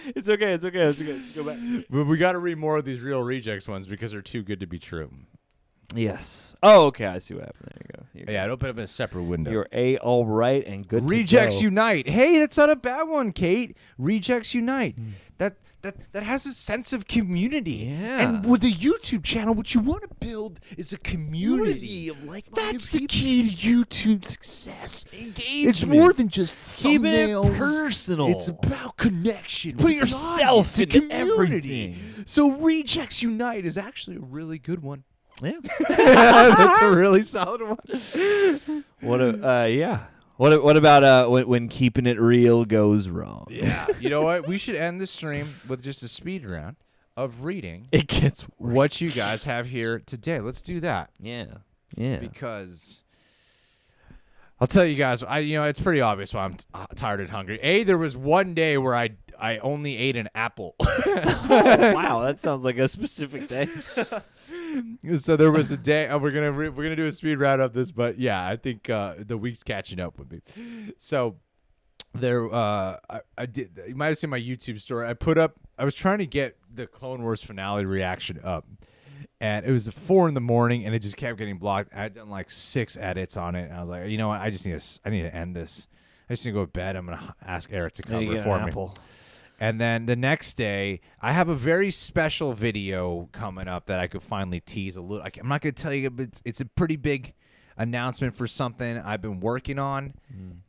It's okay. Let's go back. But we got to read more of these Real Rejects ones because they're too good to be true. Yes. Oh, okay. I see what happened. There you go. Yeah, I'd open up a separate window. You're all right and good. Rejects to go. Unite. Hey, that's not a bad one, Kate. Rejects Unite. That has a sense of community. Yeah. And with a YouTube channel, what you want to build is a community of like-minded That's the people. key to YouTube success. Engagement. It's more than just keeping it thumbnails. personal. It's about connection. Put with yourself the audience, into community. everything. So Rejects Unite is actually a really good one. Yeah. That's a really solid one. What about when keeping it real goes wrong? Yeah. You know what? We should end the stream with just a speed round of reading It gets worse. what you guys have here today. Let's do that. Yeah. Because I'll tell you guys, it's pretty obvious why I'm tired and hungry. There was one day where I only ate an apple. Wow, that sounds like a specific day. So there was a day we're gonna do a speed round of this, but yeah, I think the week's catching up with me. So there, I did. You might have seen my YouTube story. I was trying to get the Clone Wars finale reaction up, and it was 4 a.m, and it just kept getting blocked. I had done like 6 edits on it, and I was like, you know what? I need to end this. I just need to go to bed. I'm gonna ask Eric to cover it for me. And then the next day, I have a very special video coming up that I could finally tease a little. I'm not going to tell you, but it's a pretty big announcement for something I've been working on.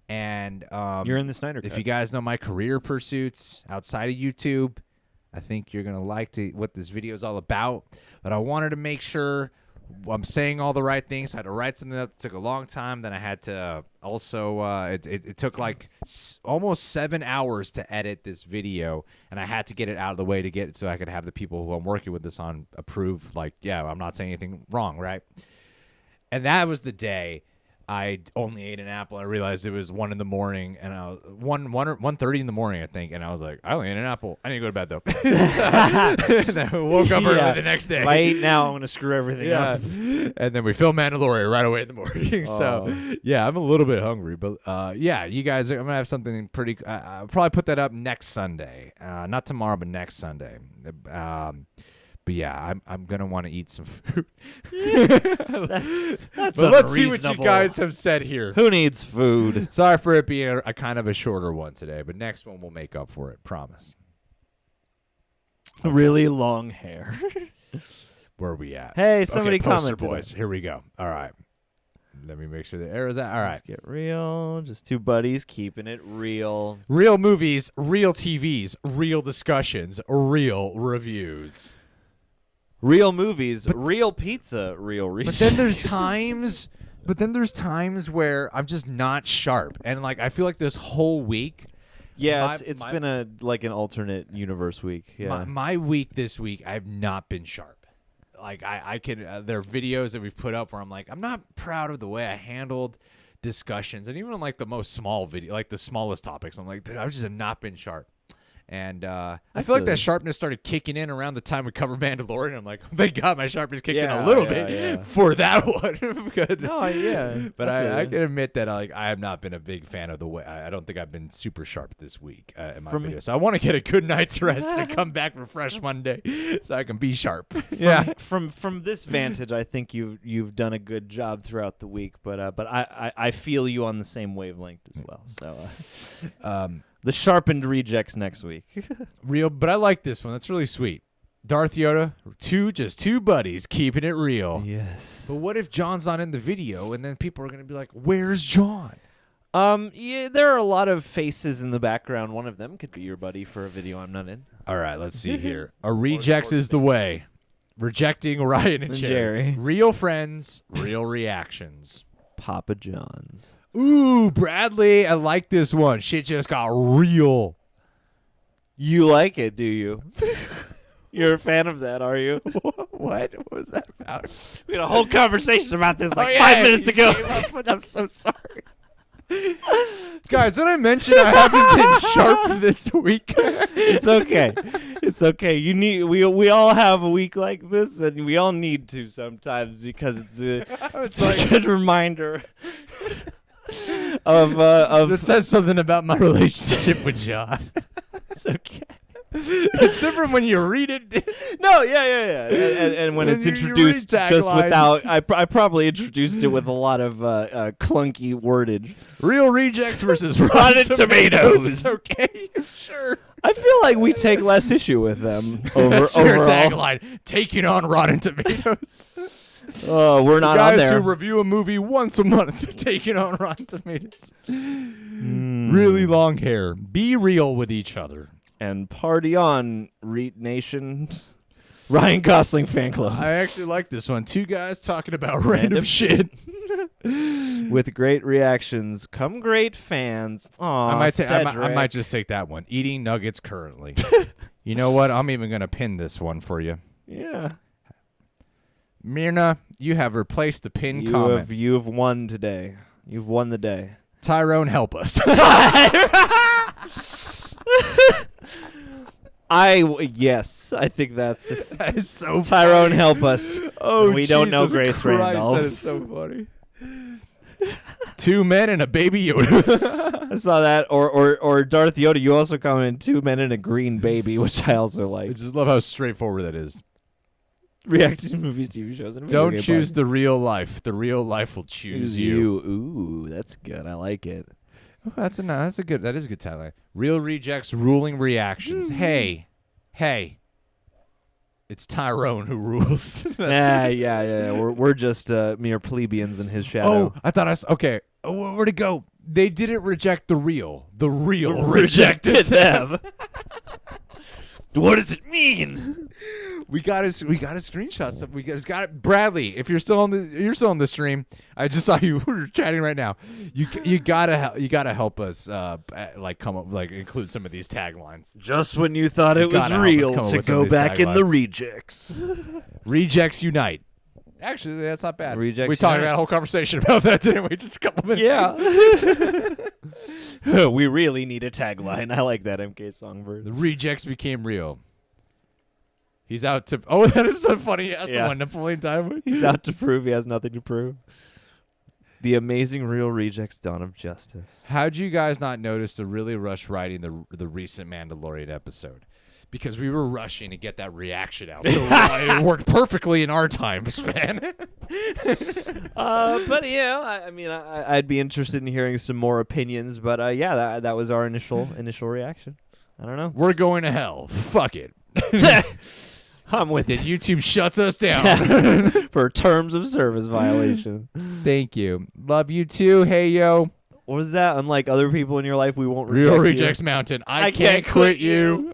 And you're in the Snyder Cut. If you guys know my career pursuits outside of YouTube, I think you're going to like what this video is all about. But I wanted to make sure I'm saying all the right things. So I had to write something up that took a long time. Then I had to also it took like almost 7 hours to edit this video, and I had to get it out of the way to get it so I could have the people who I'm working with this on approve. Like, yeah, I'm not saying anything wrong, right? And that was the day I only ate an apple. I realized it was 1 a.m, and I was 1:30 in the morning, I think. And I was like, I only ate an apple. I need to go to bed though. And then I woke up early the next day. If I eat now, I'm gonna screw everything up. And then we filmed Mandalorian right away in the morning. So yeah, I'm a little bit hungry, but yeah, you guys, I'm gonna have something pretty. I'll probably put that up next Sunday, not tomorrow, but next Sunday. But yeah, I'm gonna want to eat some food. That's but let's see what you guys have said here. Who needs food? Sorry for it being a kind of a shorter one today, but next one we'll make up for it. Promise. Okay. Really long hair. Where are we at? Hey, somebody poster commented. boys. Here we go. All right. Let me make sure the arrow's out. All right. Let's get real. Just two buddies keeping it real. Real movies, real TVs, real discussions, real reviews. Real movies, real pizza, real research. But then there's times where I'm just not sharp, and like I feel like this whole week. Yeah, it's been an alternate universe week. Yeah, my week this week I've not been sharp. Like I can there are videos that we've put up where I'm like I'm not proud of the way I handled discussions, and even on like the most small video, like the smallest topics, I'm like I just have not been sharp. And I feel like that sharpness started kicking in around the time we covered Mandalorian. I'm like, oh, thank God my sharpness kicked in a little bit for that one. But I can admit that I have not been a big fan of the way. I don't think I've been super sharp this week in my video. So I want to get a good night's rest and come back refreshed Monday so I can be sharp. From this vantage, I think you've done a good job throughout the week. But I feel you on the same wavelength as well. So. The sharpened rejects next week. Real, but I like this one. That's really sweet. Darth Yoda, just two buddies keeping it real. Yes. But what if John's not in the video, and then people are going to be like, "Where's John?" Yeah, there are a lot of faces in the background. One of them could be your buddy for a video I'm not in. All right, let's see here. A rejects is the way. Rejecting Ryan and Jerry. Real friends, real reactions. Papa John's. Ooh, Bradley, I like this one. Shit just got real. You like it, do you? You're a fan of that, are you? What was that about? We had a whole conversation about this 5 minutes ago. I'm so sorry. Guys, did I mention I haven't been sharp this week? It's okay. It's okay. We all have a week like this, and we all need to sometimes because it's a good reminder of It says something about my relationship with John. It's okay. It's different when you read it. No, yeah. And when it's introduced just without, I probably introduced it with a lot of clunky wordage. Real Rejects versus Rotten Tomatoes. Okay, sure. I feel like we take less issue with them That's your overall. tagline, taking on Rotten Tomatoes. Oh, we're not on Guys there. who review a movie once a month, taking on Rotten Tomatoes. Really long hair. Be real with each other. And party on, Reet Nation. Ryan Gosling fan club. I actually like this one. Two guys talking about random shit. With great reactions come great fans. Aw, I might just take that one. Eating nuggets currently. You know what? I'm even going to pin this one for you. Yeah. Myrna, you have replaced the pin comment. You have won today. You've won the day. Tyrone, help us. Yes, I think that is so Tyrone, funny. help us. Oh, we don't know Jesus Grace Christ, Randolph. That is so funny. Two men and a baby Yoda. I saw that. Or Darth Yoda, you also commented 2 men and a green baby, which I also like. I just love how straightforward that is. Reacting to movies, TV shows, and don't choose the real life. The real life will choose you. Ooh, that's good. I like it. Oh, that is a good tagline. Real Rejects ruling reactions. Hey, it's Tyrone who rules. Yeah. We're just mere plebeians in his shadow. Oh, I thought okay. Oh, where'd it go? They didn't reject the real. The real rejected them. What does it mean? We got a screenshot. So we got it. Bradley, if you're still on the stream, I just saw you were chatting right now. You gotta help us come up include some of these taglines. Just when you thought it was real to go back in the rejects. Rejects unite. Actually, that's not bad. Rejects we talked unite. about a whole conversation about that, didn't we? Just a couple minutes ago. Yeah. We really need a tagline. I like that MK Songbird. The rejects became real. He's out to... Oh, that is so funny. He has to win Napoleon Dynamite. He's out to prove he has nothing to prove. The amazing Real Rejects Dawn of Justice. How'd you guys not notice the really rush writing the recent Mandalorian episode? Because we were rushing to get that reaction out. So it worked perfectly in our time span. But, I mean, I'd be interested in hearing some more opinions. But, that was our initial reaction. I don't know. We're going to hell. Fuck it. I'm with it. YouTube shuts us down for terms of service violation. Thank you. Love you too. Hey, yo. What was that? Unlike other people in your life, we won't reject Real you. Rejects Mountain. I can't quit you.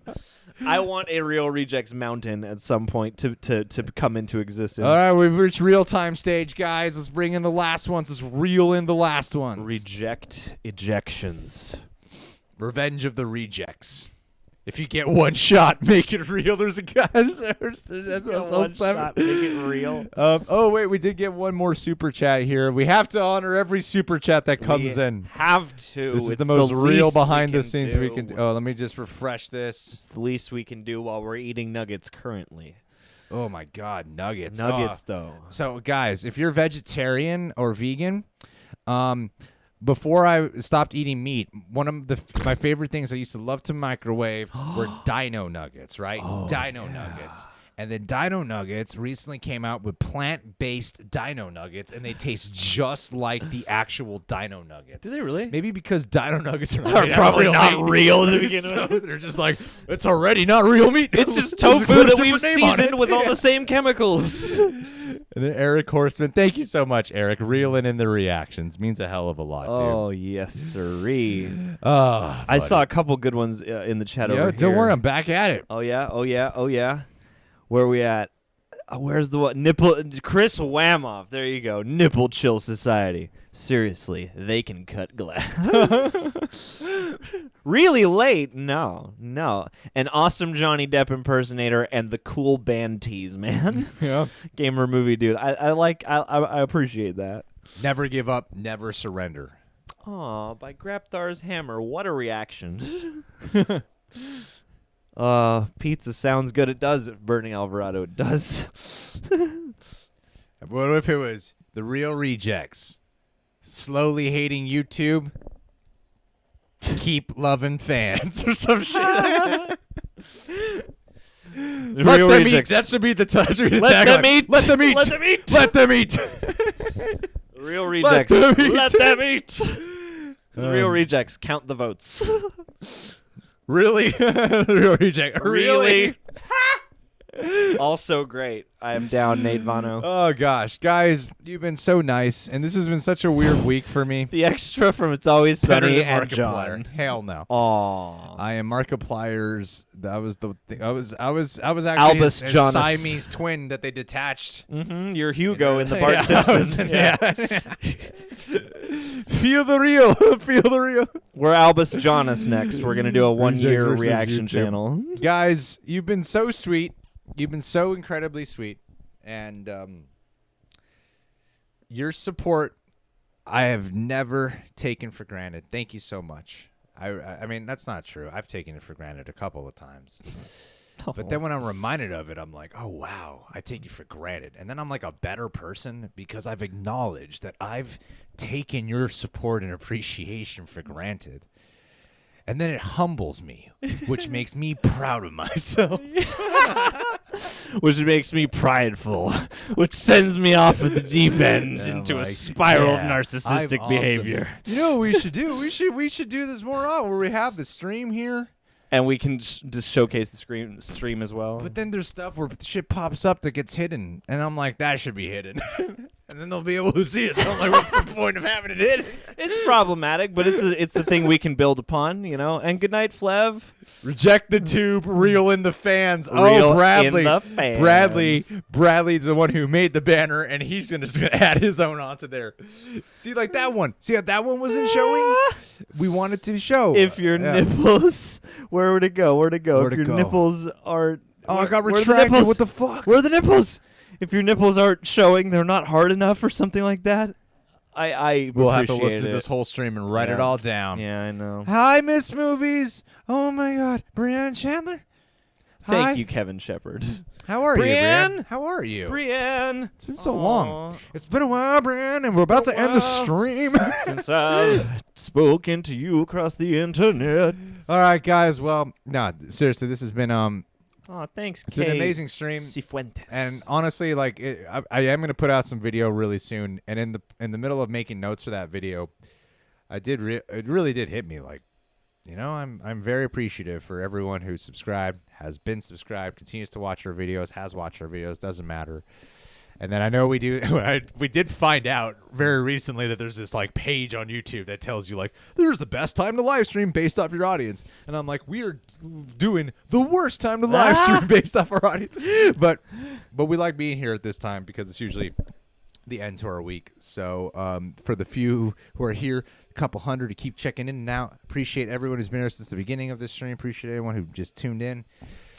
I want a Real Rejects Mountain at some point to come into existence. All right, we've reached real time stage, guys. Let's bring in the last ones. Let's reel in the last ones. Reject ejections. Revenge of the Rejects. If you get one shot, make it real. There's a guy. That's one shot, make it real. Oh, wait, we did get one more super chat here. We have to honor every super chat that comes in. Have to. This is the most real behind the scenes we can do. Oh, let me just refresh this. It's the least we can do while we're eating nuggets currently. Oh, my God. Nuggets. Though. So, guys, if you're vegetarian or vegan, before I stopped eating meat, one of my favorite things I used to love to microwave were dino nuggets, right? Dino nuggets. And then Dino Nuggets recently came out with plant-based Dino Nuggets, and they taste just like the actual Dino Nuggets. Do they really? Maybe because Dino Nuggets are probably not real to begin with. with. They're just like, it's already not real meat. It's just tofu that we've seasoned with all the same chemicals. And then Eric Horseman, thank you so much, Eric. Reeling in the reactions means a hell of a lot, dude. Oh, yes, sirree. I saw a couple good ones in the chat over here. Don't worry, I'm back at it. Oh, yeah. Where are we at? Where's the what? Nipple? Chris Whamoff. There you go. Nipple Chill Society. Seriously, they can cut glass. Really late? No. An awesome Johnny Depp impersonator and the cool band tease, man. Yeah. Gamer movie dude. I appreciate that. Never give up, never surrender. Aw, by Grapthar's Hammer. What a reaction. Pizza sounds good. It does. Burning Alvarado, it does. What if it was the real rejects? Slowly hating YouTube. Keep loving fans or some shit. The Let real them rejects. eat. That should be the tagline. Let them eat. Let them eat. Let them eat. Let them eat. Real rejects. them eat. Let them eat. The real rejects. Count the votes. Really? Real reject. Really? Also great. I am down, Nate Vano. Oh, gosh. Guys, you've been so nice, and this has been such a weird week for me. The extra from It's Always Better Sunny than and Markiplier. John. Hell no. Aw. I am Markiplier's. That was the thing. I was actually Albus his Jonas. Siamese twin that they detached. Mm-hmm. You're Hugo in the Bart Yeah, Simpson. yeah. Feel the real. Feel the real. We're Albus Jonas next. We're gonna do a 1 year versus reaction YouTube. channel. Guys, you've been so sweet. You've been so incredibly sweet, and your support I have never taken for granted. Thank you so much. I mean, that's not true. I've taken it for granted a couple of times. But then when I'm reminded of it, I'm like, oh, wow, I take you for granted. And then I'm like a better person because I've acknowledged that I've taken your support and appreciation for granted. And then it humbles me, which makes me proud of myself. Which makes me prideful, which sends me off at the deep end into a spiral of narcissistic behavior. You know what we should do? We should do this more often, where we have the stream here. And we can just showcase the stream as well. But then there's stuff where shit pops up that gets hidden, and I'm like, that should be hidden. And then they'll be able to see it. So I'm like, what's the point of having it hidden? It's problematic, but it's a thing we can build upon, you know. And good night, Flev. Reject the tube, reel in the fans. Reel Bradley. in the fans. Bradley's the one who made the banner, and he's just gonna add his own onto there. See, like that one. See how that one wasn't showing? We wanted to show. If your nipples, where would it go? Where'd it go? Where'd if it your go? nipples are, I got where are the retracted. nipples? What the fuck? Where are the nipples? If your nipples aren't showing, they're not hard enough or something like that. We'll have to appreciate listen to it. this whole stream and write it Yeah. all down. Yeah, I know. Hi, Miss Movies. Oh my God, Brianne Chandler. Hi. Thank you, Kevin Shepard. How are you, Brianne? Brianne? How are you? Brianne. It's been so long. It's been a while, Brianne, and we're about to end the stream. Since I've spoken to you across the internet. All right, guys. Well, no, seriously, this has been Oh, thanks, it's been an amazing stream. Cifuentes. And honestly, like I am gonna put out some video really soon. And in the middle of making notes for that video, it really did hit me. Like, you know, I'm very appreciative for everyone who subscribed, has been subscribed, continues to watch our videos, has watched our videos. Doesn't matter. And then I know we did find out very recently that there's this like page on YouTube that tells you like there's the best time to live stream based off your audience. And I'm like, we are doing the worst time to live stream based off our audience. But we like being here at this time because it's usually the end to our week. So for the few who are here, a couple hundred to keep checking in and out. Appreciate everyone who's been here since the beginning of this stream. Appreciate everyone who just tuned in.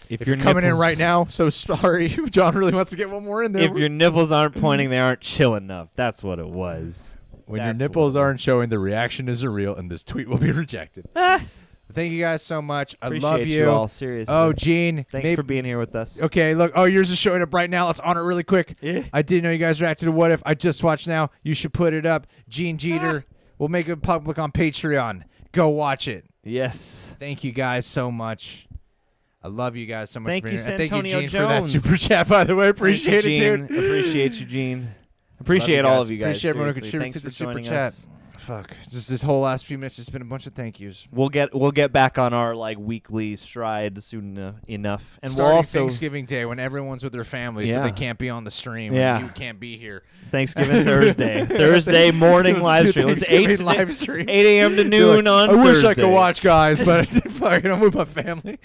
If you're coming in right now, so sorry. John really wants to get one more in there. If your nipples aren't pointing, they aren't chill enough. That's what it was. When your nipples aren't showing, the reaction isn't real, and this tweet will be rejected. Thank you guys so much. I love you all, seriously. Oh, Gene. Thanks for being here with us. Okay, look. Oh, yours is showing up right now. Let's honor it really quick. Yeah. I didn't know you guys reacted to What If. I just watched now. You should put it up. Gene Jeter. We'll make it public on Patreon. Go watch it. Yes. Thank you guys so much. I love you guys so much. Thank you, Thank you, Gene, Jones. for that super chat, by the way. Appreciate it, dude. Appreciate you, Gene. Appreciate all of you guys. Appreciate everyone who seriously. contributed to the Thanks for super joining chat. us. Fuck. Just this whole last few minutes has been a bunch of thank yous. We'll get back on our like weekly stride soon enough, and Starting we'll also Thanksgiving Day when everyone's with their families, so Yeah. they can't be on the stream. Yeah. And you can't be here. Thanksgiving Thursday morning live stream. It was 8 live stream. 8 a.m. to noon on I wish Thursday. I could watch, guys, but fucking I'm with my family.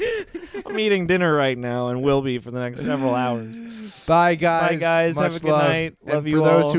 I'm eating dinner right now and will be for the next several hours. Bye, guys. Bye, guys. Much Have a good love. night. Love and you for those all. who